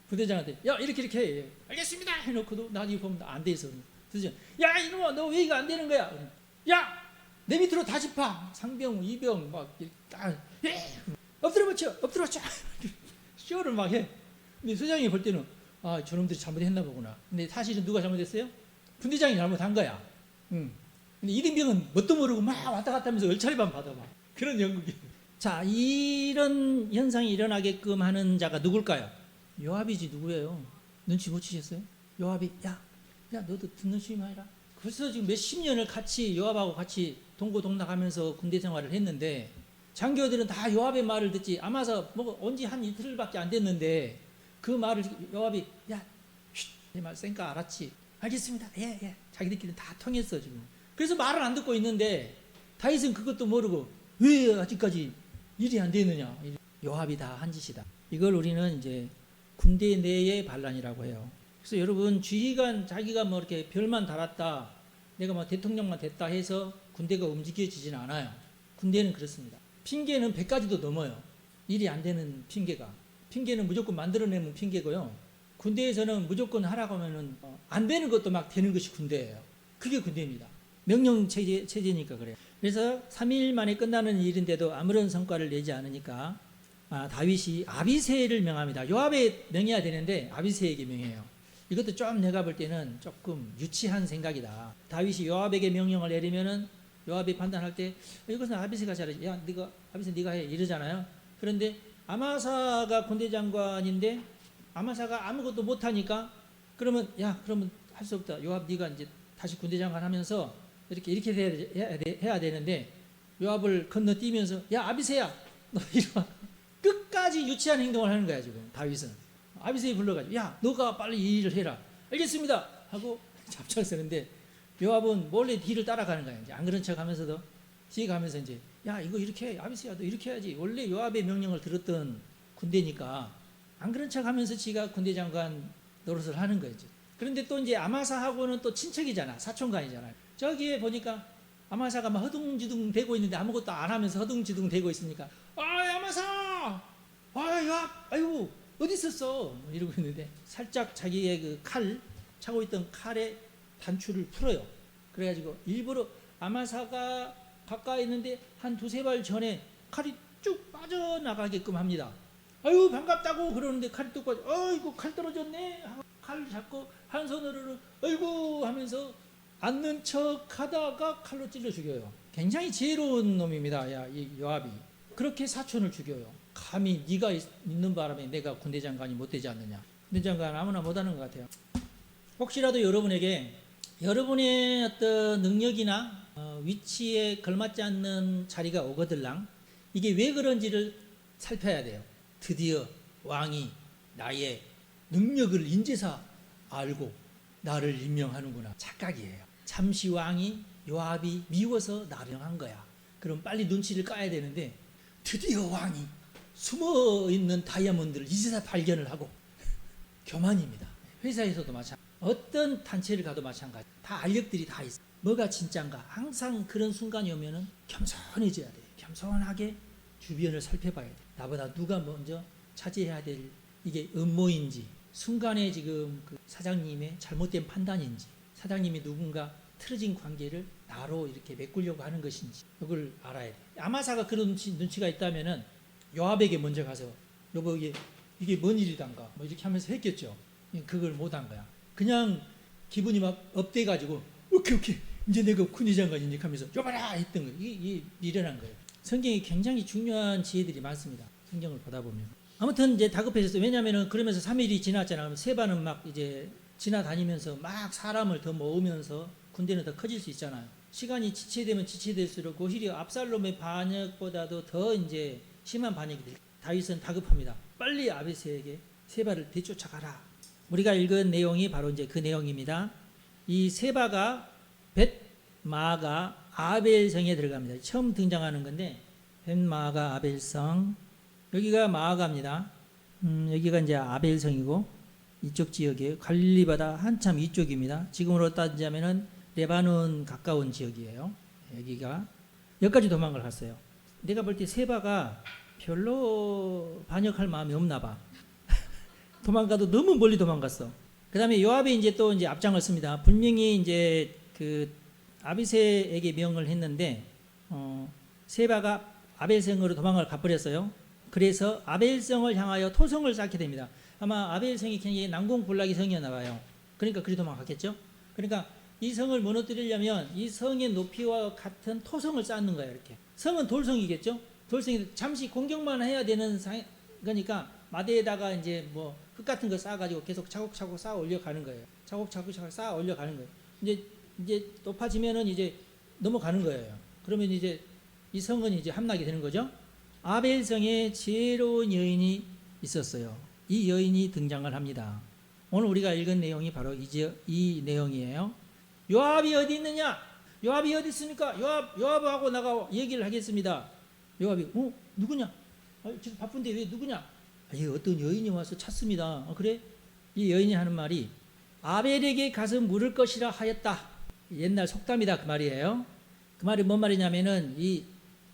부대장한테 야, 이렇게 해. 알겠습니다 해놓고도 나중에 보면 안 돼 있어. 야, 이놈아, 너 왜 이거 안 되는 거야? 야, 내 밑으로 다시 파. 상병, 이병 막 엎드려 받쳐 쇼를 막 해. 근데 소장이 볼 때는 저놈들이 잘못했나 보구나. 근데 사실은 누가 잘못했어요? 군대장이 잘못한 거야. 응. 근데 이등병은 뭣도 모르고 막 왔다 갔다 하면서 얼차리만 받아봐. 그런 영국이. 자, 이런 현상이 일어나게끔 하는 자가 누굴까요? 요압이지 누구예요? 눈치 못 채셨어요? 요압이 야 너도 듣는 수임하라. 벌써 지금 몇십 년을 같이 요압하고 같이 동고동락하면서 군대 생활을 했는데 장교들은 다 요압의 말을 듣지. 아마사 뭐 언제 한 이틀밖에 안 됐는데 그 말을 요압이 내 말 쌩까 알았지. 알겠습니다. 예. 자기들끼리 다 통했어 지금. 그래서 말을 안 듣고 있는데 다윗은 그것도 모르고 왜 아직까지 일이 안 되느냐. 요압이 다 한 짓이다. 이걸 우리는 이제 군대 내의 반란이라고 해요. 그래서 여러분 지휘관 자기가 뭐 이렇게 별만 달았다, 내가 뭐 대통령만 됐다 해서 군대가 움직여지지는 않아요. 군대는 그렇습니다. 핑계는 100가지도 넘어요. 일이 안 되는 핑계는 무조건 만들어내는 핑계고요. 군대에서는 무조건 하라고 하면은 안 되는 것도 막 되는 것이 군대예요. 그게 군대입니다. 명령 체제니까 그래요. 그래서 3일 만에 끝나는 일인데도 아무런 성과를 내지 않으니까 다윗이 아비새를 명합니다. 요압에 명해야 되는데 아비새에게 명해요. 이것도 좀 내가 볼 때는 조금 유치한 생각이다. 다윗이 요압에게 명령을 내리면은 요압이 판단할 때 이것은 아비새가 잘하지. 야, 아비새 네가 해 이러잖아요. 그런데 아마사가 군대 장관인데 아마사가 아무것도 못하니까 그러면 할 수 없다. 요압 네가 이제 다시 군대 장관 하면서 이렇게 해야 되는데 요압을 건너뛰면서 야 아비새야 너 이리 와. 끝까지 유치한 행동을 하는 거야 지금 다윗은. 아비새이 불러가지고 야 너가 빨리 이 일을 해라. 알겠습니다 하고 잡차를 쓰는데 요압은 몰래 뒤를 따라가는 거야. 이제 안 그런 척 하면서도 뒤에 가면서 이제 야 이거 이렇게 해. 아비새야 너 이렇게 해야지. 원래 요압의 명령을 들었던 군대니까 안 그런 척 하면서 지가 군대 장관 노릇을 하는 거죠. 그런데 또 이제 아마사하고는 또 친척이잖아. 사촌간이잖아요. 저기에 보니까 아마사가 막 허둥지둥 대고 있는데 아무것도 안 하면서 허둥지둥 대고 있으니까 아마사 요압 아이고 어디 있었어 이러고 있는데 살짝 자기의 그 칼 차고 있던 칼의 단추를 풀어요. 그래가지고 일부러 아마사가 가까이 있는데 한 두세 발 전에 칼이 쭉 빠져나가게끔 합니다. 아유 반갑다고 그러는데 칼이 뚝 빠져. 아이고 칼 떨어졌네. 칼 잡고 한 손으로는 아이고 하면서 앉는 척 하다가 칼로 찔러 죽여요. 굉장히 지혜로운 놈입니다. 이 요압이. 그렇게 사촌을 죽여요. 감히 네가 있는 바람에 내가 군대 장관이 못 되지 않느냐. 군대 장관 아무나 못하는 것 같아요. 혹시라도 여러분에게 여러분의 어떤 능력이나 위치에 걸맞지 않는 자리가 오거들랑 이게 왜 그런지를 살펴야 돼요. 드디어 왕이 나의 능력을 인제사 알고 나를 임명하는구나. 착각이에요. 잠시 왕이 요압이 미워서 나를 한 거야. 그럼 빨리 눈치를 까야 되는데 드디어 왕이 숨어있는 다이아몬드를 이제서 발견을 하고 교만입니다. 회사에서도 마찬가지. 어떤 단체를 가도 마찬가지. 다 알력들이 다 있어. 뭐가 진짜인가. 항상 그런 순간이 오면은 겸손해져야 돼. 겸손하게 주변을 살펴봐야 돼. 나보다 누가 먼저 차지해야 될 이게 음모인지, 순간에 지금 그 사장님의 잘못된 판단인지, 사장님이 누군가 틀어진 관계를 나로 이렇게 메꾸려고 하는 것인지 이걸 알아야 돼. 아마사가 그런 눈치가 있다면은 요압에게 먼저 가서 여보 이게 뭔 일이단가 뭐 이렇게 하면서 했겠죠. 그걸 못한 거야. 그냥 기분이 막 업돼가지고 오케이 이제 내가 군의 장관이니까 하면서 여봐라 했던 거예요. 이게 미련한 거예요. 성경에 굉장히 중요한 지혜들이 많습니다. 성경을 보다 보면. 아무튼 이제 다급해졌어요. 왜냐하면은 그러면서 3일이 지났잖아요. 세바는 막 이제 지나다니면서 막 사람을 더 모으면서 군대는 더 커질 수 있잖아요. 시간이 지체되면 지체될수록 오히려 압살롬의 반역보다도 더 이제 심한 반역이 돼요. 다윗은 다급합니다. 빨리 아비새에게 세바를 되쫓아가라. 우리가 읽은 내용이 바로 이제 그 내용입니다. 이 세바가 벳마가 아벨성에 들어갑니다. 처음 등장하는 건데 벳마가 아벨성, 여기가 마아가입니다. 여기가 이제 아벨성이고 이쪽 지역이에요. 갈릴리 바다 한참 이쪽입니다. 지금으로 따지자면은 레바논 가까운 지역이에요. 여기까지 도망을 갔어요. 내가 볼 때 세바가 별로 반역할 마음이 없나 봐. 도망가도 너무 멀리 도망갔어. 그 다음에 요압이 이제 또 이제 앞장을 씁니다. 분명히 이제 그 아비새에게 명을 했는데, 세바가 아벨성으로 도망을 가버렸어요. 그래서 아벨성을 향하여 토성을 쌓게 됩니다. 아마 아벨성이 굉장히 난공불락의 성이었나 봐요. 그러니까 그리 도망갔겠죠. 그러니까 이 성을 무너뜨리려면 이 성의 높이와 같은 토성을 쌓는 거예요. 이렇게. 성은 돌성이겠죠. 돌성이 잠시 공격만 해야 되는 거니까 마대에다가 이제 뭐 흙 같은 거 쌓아가지고 계속 차곡차곡 쌓아 올려가는 거예요. 차곡차곡 쌓아 올려가는 거예요. 이제 높아지면은 이제 넘어가는 거예요. 그러면 이제 이 성은 이제 함락이 되는 거죠. 아벨성에 지혜로운 여인이 있었어요. 이 여인이 등장을 합니다. 오늘 우리가 읽은 내용이 바로 이 내용이에요. 요압이 어디 있느냐? 요압이 어디 있습니까? 요압하고 나가 얘기를 하겠습니다. 요압이 누구냐? 지금 바쁜데 왜 누구냐? 어떤 여인이 와서 찾습니다. 그래? 이 여인이 하는 말이 아벨에게 가서 물을 것이라 하였다. 옛날 속담이다 그 말이에요. 그 말이 뭔 말이냐면은 이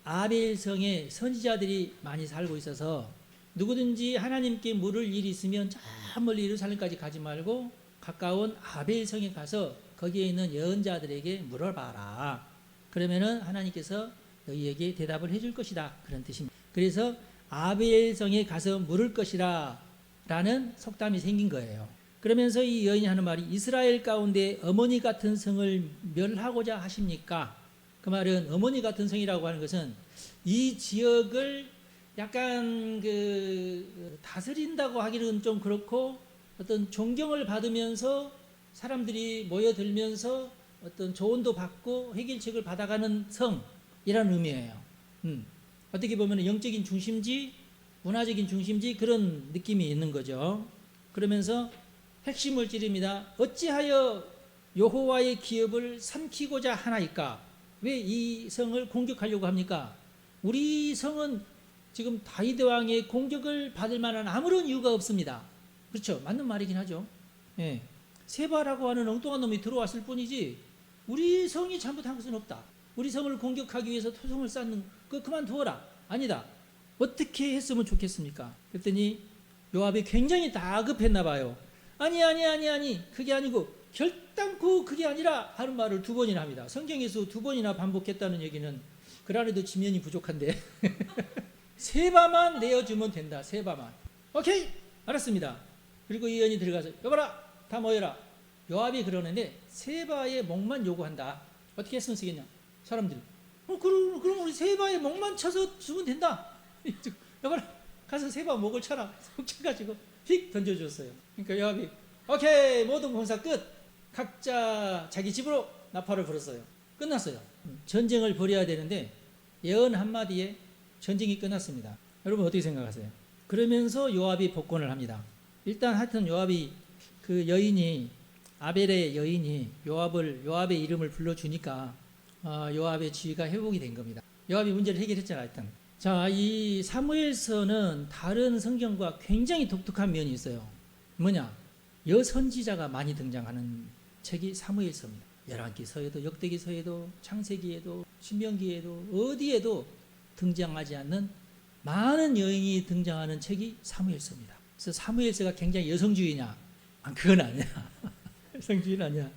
아벨성에 선지자들이 많이 살고 있어서 누구든지 하나님께 물을 일이 있으면 저 멀리 예루살렘까지 가지 말고 가까운 아벨성에 가서 거기에 있는 예언자들에게 물어봐라. 그러면은 하나님께서 너희에게 대답을 해줄 것이다. 그런 뜻입니다. 그래서 아벨성에 가서 물을 것이라 라는 속담이 생긴 거예요. 그러면서 이 여인이 하는 말이 이스라엘 가운데 어머니 같은 성을 멸하고자 하십니까? 그 말은 어머니 같은 성이라고 하는 것은 이 지역을 약간 다스린다고 하기는 좀 그렇고 어떤 존경을 받으면서 사람들이 모여들면서 어떤 조언도 받고 해결책을 받아가는 성이라는 의미예요. 어떻게 보면 영적인 중심지, 문화적인 중심지 그런 느낌이 있는 거죠. 그러면서 핵심을 찌릅니다. 어찌하여 여호와의 기업을 삼키고자 하나이까? 왜 이 성을 공격하려고 합니까? 우리 성은 지금 다윗 왕의 공격을 받을 만한 아무런 이유가 없습니다. 그렇죠? 맞는 말이긴 하죠. 예. 세바라고 하는 엉뚱한 놈이 들어왔을 뿐이지 우리 성이 잘못한 것은 없다. 우리 성을 공격하기 위해서 토성을 쌓는 거 그만두어라. 아니다. 어떻게 했으면 좋겠습니까? 그랬더니 요압이 굉장히 다급했나 봐요. 아니 그게 아니고 결단코 그게 아니라 하는 말을 2번이나 합니다. 성경에서 2번이나 반복했다는 얘기는 그라래도 지면이 부족한데 세바만 내어주면 된다. 세바만. 오케이 알았습니다. 그리고 이 여인이 들어가서 여봐라 다 모여라. 요압이 그러는데 세바의 목만 요구한다. 어떻게 했으면 쓰겠냐 사람들이. 그럼 우리 세바의 목만 쳐서 주면 된다. 여봐라 가서 세바 목을 쳐라. 속 쳐가지고 휙 던져줬어요. 그러니까 요압이 오케이 모든 군사 끝. 각자 자기 집으로 나팔을 불었어요. 끝났어요. 전쟁을 벌여야 되는데 예언 한마디에 전쟁이 끝났습니다. 여러분 어떻게 생각하세요? 그러면서 요압이 복권을 합니다. 일단 하여튼 요압이 그 여인이 아벨의 여인이 요압의 이름을 불러주니까 요압의 지위가 회복이 된 겁니다. 요압이 문제를 해결했잖아요. 하여튼. 자, 이 사무엘서는 다른 성경과 굉장히 독특한 면이 있어요. 뭐냐? 여선지자가 많이 등장하는 책이 사무엘서입니다. 열왕기서에도 역대기서에도 창세기에도 신명기에도 어디에도 등장하지 않는 많은 여인이 등장하는 책이 사무엘서입니다. 그래서 사무엘서가 굉장히 여성주의냐? 그건 아니야. 여성주의는 아니야.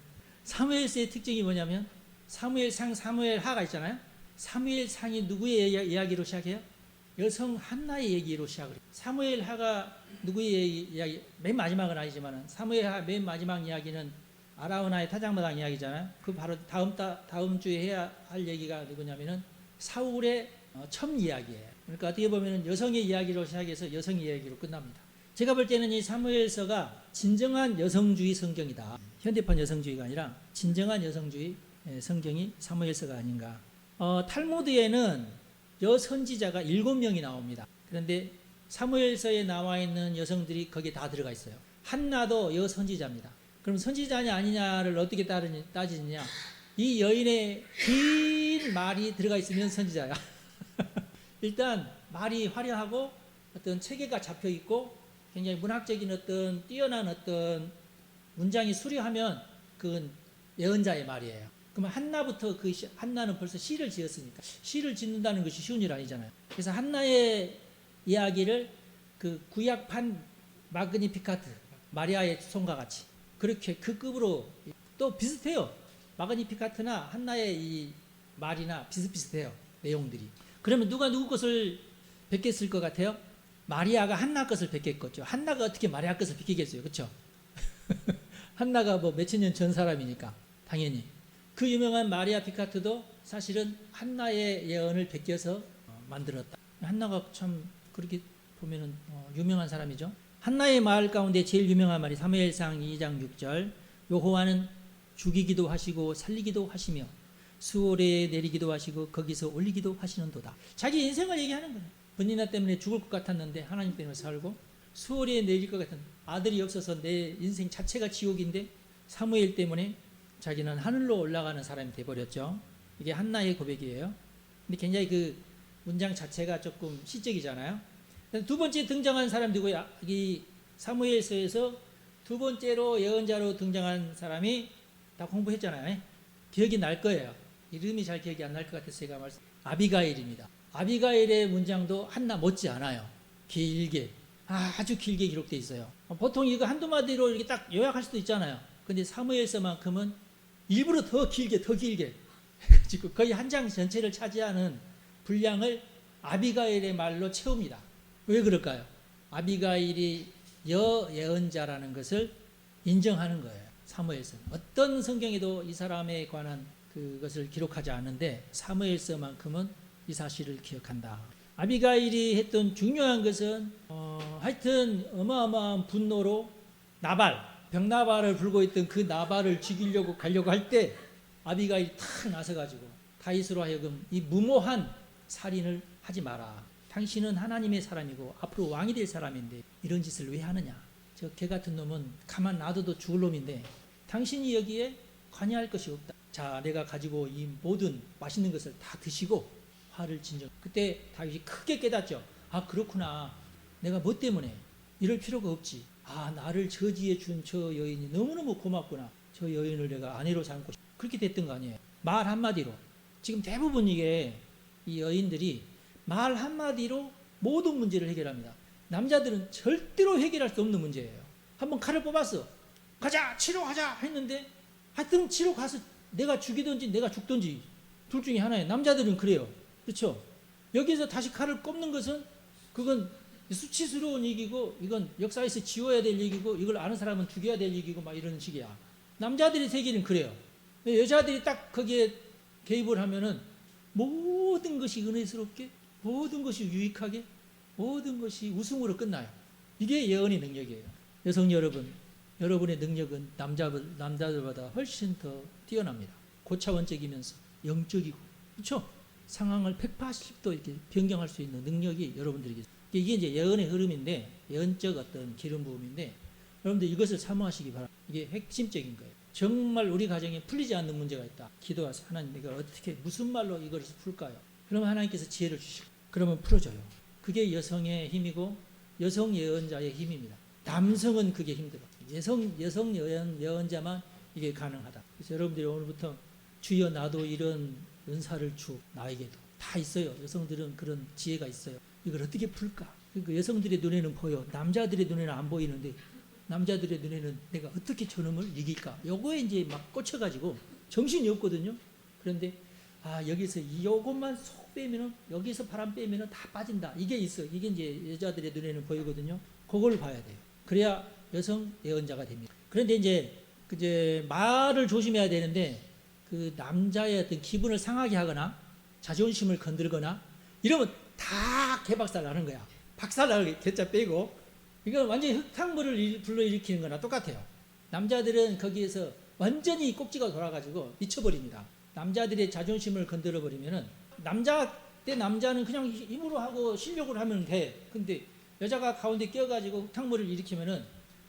사무엘서의 특징이 뭐냐면 사무엘상, 사무엘하가 있잖아요. 사무엘상이 누구의 이야기로 시작해요? 여성 한나의 얘기로 시작을 해요. 사무엘하가 누구의 이야기? 맨 마지막은 아니지만 사무엘하 맨 마지막 이야기는 아라우나의 타작마당 이야기잖아요. 그 바로 다음 주에 해야 할 얘기가 누구냐면은 사울의 첨 이야기예요. 그러니까 어떻게 보면은 여성의 이야기로 시작해서 여성 이야기로 끝납니다. 제가 볼 때는 이 사무엘서가 진정한 여성주의 성경이다. 현대판 여성주의가 아니라 진정한 여성주의 성경이 사무엘서가 아닌가. 탈무드에는 여선지자가 7명이 나옵니다. 그런데 사무엘서에 나와 있는 여성들이 거기에 다 들어가 있어요. 한나도 여선지자입니다. 그럼 선지자냐 아니냐를 어떻게 따지느냐? 이 여인의 긴 말이 들어가 있으면 선지자야. 일단 말이 화려하고 어떤 체계가 잡혀 있고 굉장히 문학적인 어떤 뛰어난 어떤 문장이 수려하면 그건 예언자의 말이에요. 그러면 한나부터 한나는 벌써 시를 지었으니까 시를 짓는다는 것이 쉬운 일 아니잖아요. 그래서 한나의 이야기를 그 구약판 마그니피카트 마리아의 손과 같이 그렇게 그 급으로 또 비슷해요. 마그니피카트나 한나의 이 말이나 비슷비슷해요. 내용들이. 그러면 누가 누구 것을 베꼈을 것 같아요? 마리아가 한나 것을 베꼈겠죠. 한나가 어떻게 마리아 것을 베끼겠어요. 그렇죠? 한나가 뭐 몇천 년 전 사람이니까. 당연히. 그 유명한 마리아 피카트도 사실은 한나의 예언을 베껴서 만들었다. 한나가 참 그렇게 보면은 유명한 사람이죠. 한나의 말 가운데 제일 유명한 말이 사무엘상 2장 6절. 여호와는 죽이기도 하시고 살리기도 하시며 수월에 내리기도 하시고 거기서 올리기도 하시는도다. 자기 인생을 얘기하는 거예요. 번니나 때문에 죽을 것 같았는데 하나님 때문에 살고, 수월에 내릴 것 같은 아들이 없어서 내 인생 자체가 지옥인데 사무엘 때문에 자기는 하늘로 올라가는 사람이 돼버렸죠. 이게 한나의 고백이에요. 근데 굉장히 그 문장 자체가 조금 시적이잖아요. 두 번째 등장한 사람 누구야? 이 사무엘서에서 두 번째로 예언자로 등장한 사람이 다 공부했잖아요. 기억이 날 거예요. 이름이 잘 기억이 안 날 것 같아서 제가 말씀. 아비가일입니다. 아비가일의 문장도 한나 못지 않아요. 길게, 아주 길게 기록되어 있어요. 보통 이거 한두 마디로 이렇게 딱 요약할 수도 있잖아요. 근데 사무엘서만큼은 일부러 더 길게 해가지고 거의 한 장 전체를 차지하는 분량을 아비가일의 말로 채웁니다. 왜 그럴까요? 아비가일이 예언자라는 것을 인정하는 거예요. 사무엘서는 어떤 성경에도 이 사람에 관한 그것을 기록하지 않는데 사무엘서만큼은 이 사실을 기억한다. 아비가일이 했던 중요한 것은 하여튼 어마어마한 분노로 병나발을 불고 있던 그 나발을 죽이려고 가려고 할 때 아비가일이 탁 나서가지고 다윗으로 하여금 이 무모한 살인을 하지 마라. 당신은 하나님의 사람이고 앞으로 왕이 될 사람인데 이런 짓을 왜 하느냐. 저 개 같은 놈은 가만 놔둬도 죽을 놈인데 당신이 여기에 관여할 것이 없다. 자, 내가 가지고 이 모든 맛있는 것을 다 드시고 화를 진정. 그때 다윗이 크게 깨닫죠. 아, 그렇구나. 내가 뭐 때문에 이럴 필요가 없지. 아, 나를 저지해 준 저 여인이 너무너무 고맙구나. 저 여인을 내가 아내로 삼고 싶다. 그렇게 됐던 거 아니에요. 말 한마디로. 지금 대부분 이 여인들이 말 한마디로 모든 문제를 해결합니다. 남자들은 절대로 해결할 수 없는 문제예요. 한번 칼을 뽑았어. 가자, 치료하자 했는데 하여튼 치료 가서 내가 죽이든지 내가 죽든지 둘 중에 하나예요. 남자들은 그래요. 그렇죠? 여기서 다시 칼을 꼽는 것은 그건 수치스러운 얘기고 이건 역사에서 지워야 될 얘기고 이걸 아는 사람은 죽여야 될 얘기고 막 이런 식이야. 남자들의 세계는 그래요. 여자들이 딱 거기에 개입을 하면은 모든 것이 은혜스럽게, 모든 것이 유익하게, 모든 것이 웃음으로 끝나요. 이게 예언의 능력이에요. 여성 여러분, 여러분의 능력은 남자들보다 훨씬 더 뛰어납니다. 고차원적이면서 영적이고, 그렇죠? 상황을 180도 이렇게 변경할 수 있는 능력이 여러분들에게 있어요. 이게 이제 예언의 흐름인데, 예언적 어떤 기름 부음인데, 여러분들 이것을 사모하시기 바랍니다. 이게 핵심적인 거예요. 정말 우리 가정에 풀리지 않는 문제가 있다. 기도하세요. 하나님, 내가 어떻게 무슨 말로 이걸 풀까요? 그러면 하나님께서 지혜를 주시고, 그러면 풀어줘요. 그게 여성의 힘이고 여성 예언자의 힘입니다. 남성은 그게 힘들어. 여성 예언자만 이게 가능하다. 그래서 여러분들이 오늘부터 주여 나도 이런 은사를 주 나에게도 다 있어요. 여성들은 그런 지혜가 있어요. 이걸 어떻게 풀까? 그러니까 여성들의 눈에는 보여. 남자들의 눈에는 안 보이는데 남자들의 눈에는 내가 어떻게 저놈을 이길까? 요거에 이제 막 꽂혀가지고 정신이 없거든요. 그런데 여기서 요것만 속 빼면은 여기서 바람 빼면은 다 빠진다. 이게 있어. 이게 이제 여자들의 눈에는 보이거든요. 그걸 봐야 돼요. 그래야 여성 예언자가 됩니다. 그런데 이제 말을 조심해야 되는데 그 남자의 어떤 기분을 상하게 하거나 자존심을 건들거나 이러면 다 개박살 나는 거야. 박살 나게 개짜 빼고 이건 완전히 흙탕물을 불러일으키는 거나 똑같아요. 남자들은 거기에서 완전히 꼭지가 돌아가지고 미쳐버립니다. 남자들의 자존심을 건드려 버리면은 남자는 그냥 힘으로 하고 실력으로 하면 돼. 근데 여자가 가운데 끼어가지고 흙탕물을 일으키면은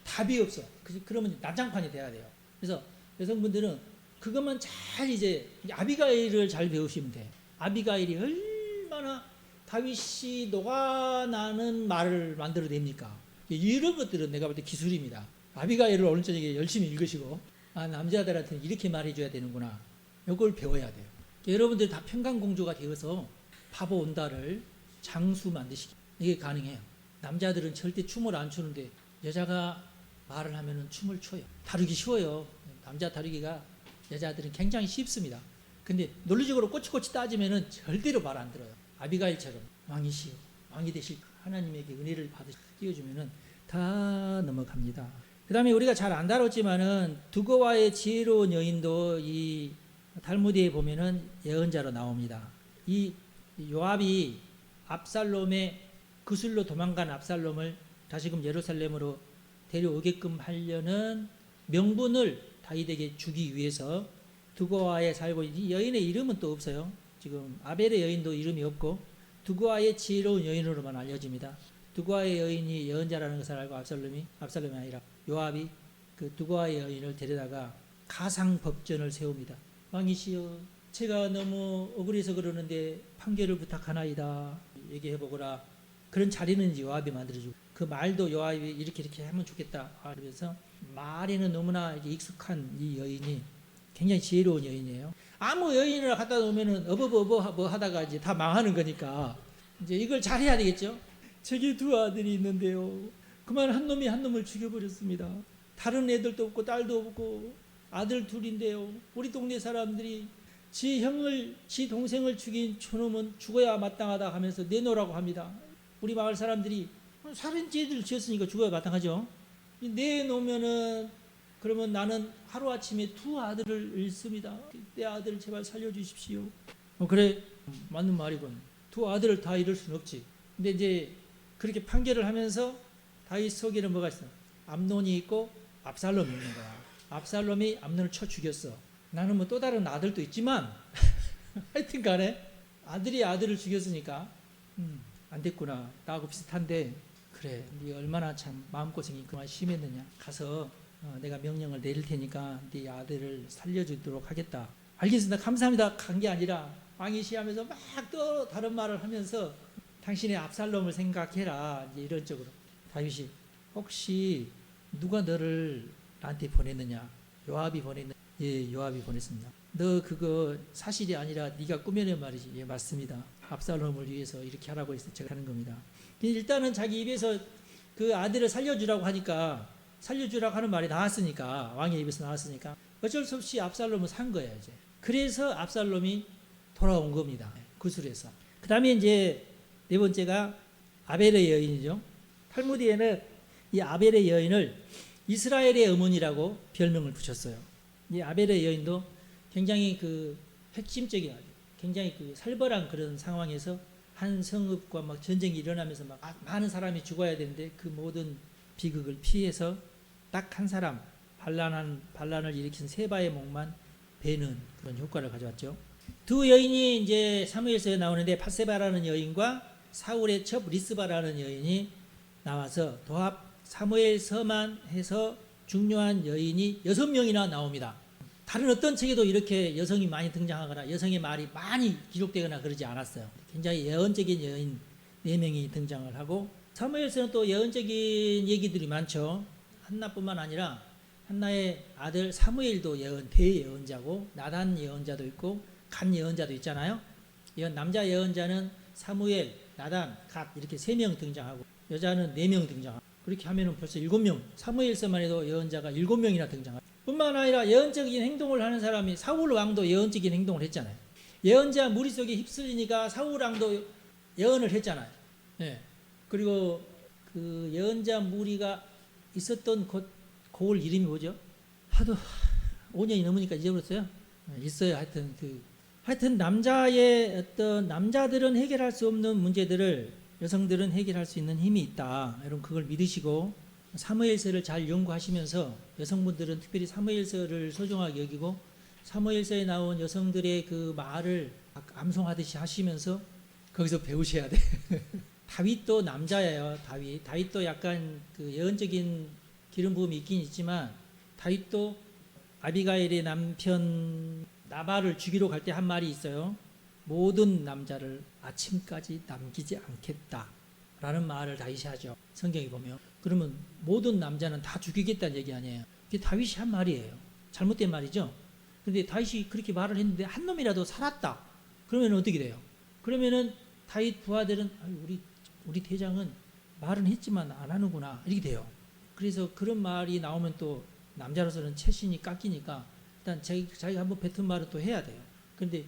답이 없어. 그러면 난장판이 돼야 돼요. 그래서 여성분들은 그것만 잘 이제 아비가일을 잘 배우시면 돼. 아비가일이 얼마나 다윗이 녹아나는 말을 만들어냅니까? 이런 것들은 내가 볼 때 기술입니다. 아비가일을 오늘 저녁에 열심히 읽으시고 남자들한테는 이렇게 말해줘야 되는구나. 이걸 배워야 돼요. 여러분들 다 평강공주가 되어서 바보 온다를 장수 만드시기 이게 가능해요. 남자들은 절대 춤을 안 추는데 여자가 말을 하면 춤을 춰요. 다루기 쉬워요. 남자 다루기가 여자들은 굉장히 쉽습니다. 근데 논리적으로 꼬치꼬치 따지면 절대로 말 안 들어요. 아비가일처럼 왕이 되실 하나님에게 은혜를 받으시고 띄워주면 다 넘어갑니다. 그 다음에 우리가 잘 안 다뤘지만은 두고와의 지혜로운 여인도 이 달무디에 보면은 예언자로 나옵니다. 이 요압이 압살롬의 그술로 도망간 압살롬을 다시금 예루살렘으로 데려오게끔 하려는 명분을 다윗에게 주기 위해서 두고와에 살고 이 여인의 이름은 또 없어요. 지금 아벨의 여인도 이름이 없고 두고와의 지혜로운 여인으로만 알려집니다. 두고와의 여인이 예언자라는 것을 알고 압살롬이 아니라 요압이 그 두고와의 여인을 데려다가 가상 법전을 세웁니다. 왕이시여, 제가 너무 억울해서 그러는데 판결을 부탁하나이다. 얘기해보거라. 그런 자리는 요압이 만들어주고 그 말도 요압이 이렇게 하면 좋겠다. 그래서 말에는 너무나 익숙한 이 여인이 굉장히 지혜로운 여인이에요. 아무 여인을 갖다 놓으면은 어버버버 뭐 하다가 이제 다 망하는 거니까 이제 이걸 잘해야 되겠죠. 제게 두 아들이 있는데요. 그만 한 놈이 한 놈을 죽여버렸습니다. 다른 애들도 없고 딸도 없고 아들 둘인데요. 우리 동네 사람들이 지 형을 지 동생을 죽인 저놈은 죽어야 마땅하다 하면서 내놓으라고 합니다. 우리 마을 사람들이 살인죄를 지었으니까 죽어야 마땅하죠. 내놓으면은 그러면 나는 하루아침에 두 아들을 잃습니다. 내 아들을 제발 살려주십시오. 그래, 맞는 말이군. 두 아들을 다 잃을 수는 없지. 근데 이제 그렇게 판결을 하면서 다윗 속에는 뭐가 있어? 암논이 있고 압살롬이 있는 거야. 압살롬이 암논을 쳐 죽였어. 나는 뭐 또 다른 아들도 있지만 하여튼 간에 아들이 아들을 죽였으니까 안 됐구나. 나하고 비슷한데 그래, 네 얼마나 참 마음고생이 그만 심했느냐. 가서 내가 명령을 내릴 테니까 네 아들을 살려주도록 하겠다. 알겠습니다. 감사합니다. 간 게 아니라 왕이시 하면서 막 또 다른 말을 하면서 당신의 압살롬을 생각해라. 이제 이런 쪽으로. 다윗이 혹시 누가 너를 나한테 보냈느냐? 요압이 보냈느냐? 예, 요압이 보냈습니다. 너 그거 사실이 아니라 네가 꾸며낸 말이지. 예, 맞습니다. 압살롬을 위해서 이렇게 하라고 해서 제가 하는 겁니다. 일단은 자기 입에서 그 아들을 살려주라고 하니까 살려주라고 하는 말이 나왔으니까 왕의 입에서 나왔으니까 어쩔 수 없이 압살롬을 산 거예요. 이제 그래서 압살롬이 돌아온 겁니다. 구술에서. 그 다음에 이제 네 번째가 아벨의 여인이죠. 탈무디에는 이 아벨의 여인을 이스라엘의 어머니라고 별명을 붙였어요. 이 아벨의 여인도 굉장히 그 핵심적인, 굉장히 그 살벌한 그런 상황에서 한 성읍과 막 전쟁이 일어나면서 막 많은 사람이 죽어야 되는데 그 모든 비극을 피해서 딱 한 사람 반란을 일으킨 세바의 목만 베는 그런 효과를 가져왔죠. 두 여인이 이제 사무엘서에 나오는데 밧세바라는 여인과 사울의 첩 리스바라는 여인이 나와서 도합 사무엘서만 해서 중요한 여인이 6명이나 나옵니다. 다른 어떤 책에도 이렇게 여성이 많이 등장하거나 여성의 말이 많이 기록되거나 그러지 않았어요. 굉장히 예언적인 여인 4명이 등장을 하고 사무엘서는 또 예언적인 얘기들이 많죠. 한나뿐만 아니라 한나의 아들 사무엘도 대예언자고 나단 예언자도 있고 갓 예언자도 있잖아요. 남자 예언자는 사무엘, 나단, 갓 이렇게 3명 등장하고 여자는 4명 등장하고 그렇게 하면은 벌써 7명. 사무엘서만 해도 예언자가 7명이나 등장하고 뿐만 아니라 예언적인 행동을 하는 사람이 사울 왕도 예언적인 행동을 했잖아요. 예언자 무리 속에 휩쓸리니까 사울 왕도 예언을 했잖아요. 네. 그리고 그 예언자 무리가 있었던 고을 이름이 뭐죠? 하도 5년이 넘으니까 잊어버렸어요. 있어요. 하여튼 남자들은 해결할 수 없는 문제들을 여성들은 해결할 수 있는 힘이 있다. 여러분 그걸 믿으시고 사무엘서를 잘 연구하시면서 여성분들은 특별히 사무엘서를 소중하게 여기고 사무엘서에 나온 여성들의 그 말을 암송하듯이 하시면서 거기서 배우셔야 돼. 다윗도 남자예요. 다윗도 약간 그 예언적인 기름 부음이 있긴 있지만 다윗도 아비가일의 남편 나발을 죽이러 갈 때 한 말이 있어요. 모든 남자를 아침까지 남기지 않겠다라는 말을 다윗이 하죠. 성경에 보면. 그러면 모든 남자는 다 죽이겠다는 얘기 아니에요. 그게 다윗이 한 말이에요. 잘못된 말이죠. 그런데 다윗이 그렇게 말을 했는데 한 놈이라도 살았다. 그러면 어떻게 돼요? 그러면은 다윗 부하들은 우리 대장은 말은 했지만 안 하는구나 이렇게 돼요. 그래서 그런 말이 나오면 또 남자로서는 채신이 깎이니까 일단 자기가 한번 뱉은 말은 또 해야 돼요. 그런데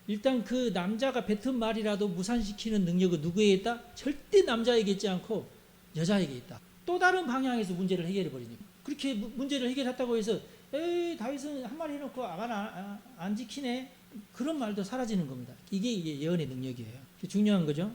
일단 그 남자가 뱉은 말이라도 무산시키는 능력은 누구에게 있다? 절대 남자에게 있지 않고 여자에게 있다. 또 다른 방향에서 문제를 해결해 버리니까. 그렇게 문제를 해결했다고 해서 에이 다윗은 한 마리 해놓고 아가는 안 지키네, 그런 말도 사라지는 겁니다. 이게 예언의 능력이에요. 중요한 거죠.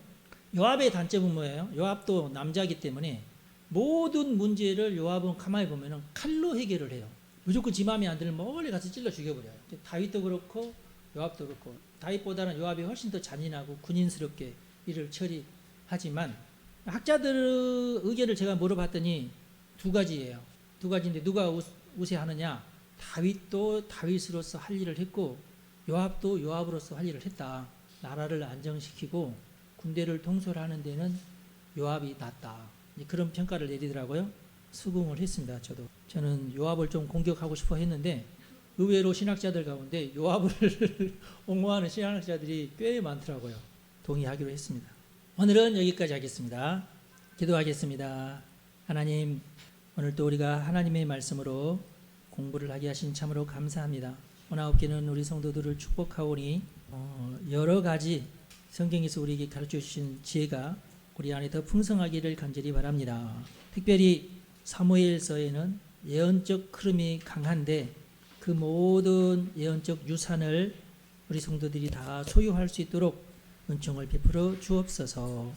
요압의 단점은 뭐예요? 요압도 남자이기 때문에 모든 문제를 요압은 가만히 보면 칼로 해결을 해요. 무조건 지 마음에 안 들면 멀리 가서 찔러 죽여버려요. 다윗도 그렇고 요압도 그렇고, 다윗보다는 요압이 훨씬 더 잔인하고 군인스럽게 일을 처리하지만, 학자들의 의견을 제가 물어봤더니 두 가지예요. 두 가지인데 누가 우세하느냐? 다윗도 다윗으로서 할 일을 했고 요압도 요압으로서 할 일을 했다. 나라를 안정시키고 군대를 통솔하는 데는 요압이 낫다. 그런 평가를 내리더라고요. 수긍을 했습니다. 저는 요압을 좀 공격하고 싶어 했는데 의외로 신학자들 가운데 요압을 옹호하는 신학자들이 꽤 많더라고요. 동의하기로 했습니다. 오늘은 여기까지 하겠습니다. 기도하겠습니다. 하나님, 오늘 또 우리가 하나님의 말씀으로 공부를 하게 하신 참으로 감사합니다. 오나옵기는 우리 성도들을 축복하오니 여러 가지 성경에서 우리에게 가르쳐 주신 지혜가 우리 안에 더 풍성하기를 간절히 바랍니다. 특별히 사무엘서에는 예언적 흐름이 강한데 그 모든 예언적 유산을 우리 성도들이 다 소유할 수 있도록 은총을 베풀어 주옵소서.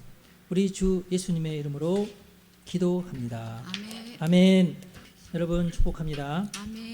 우리 주 예수님의 이름으로 기도합니다. 아멘. 아멘. 여러분 축복합니다. 아멘.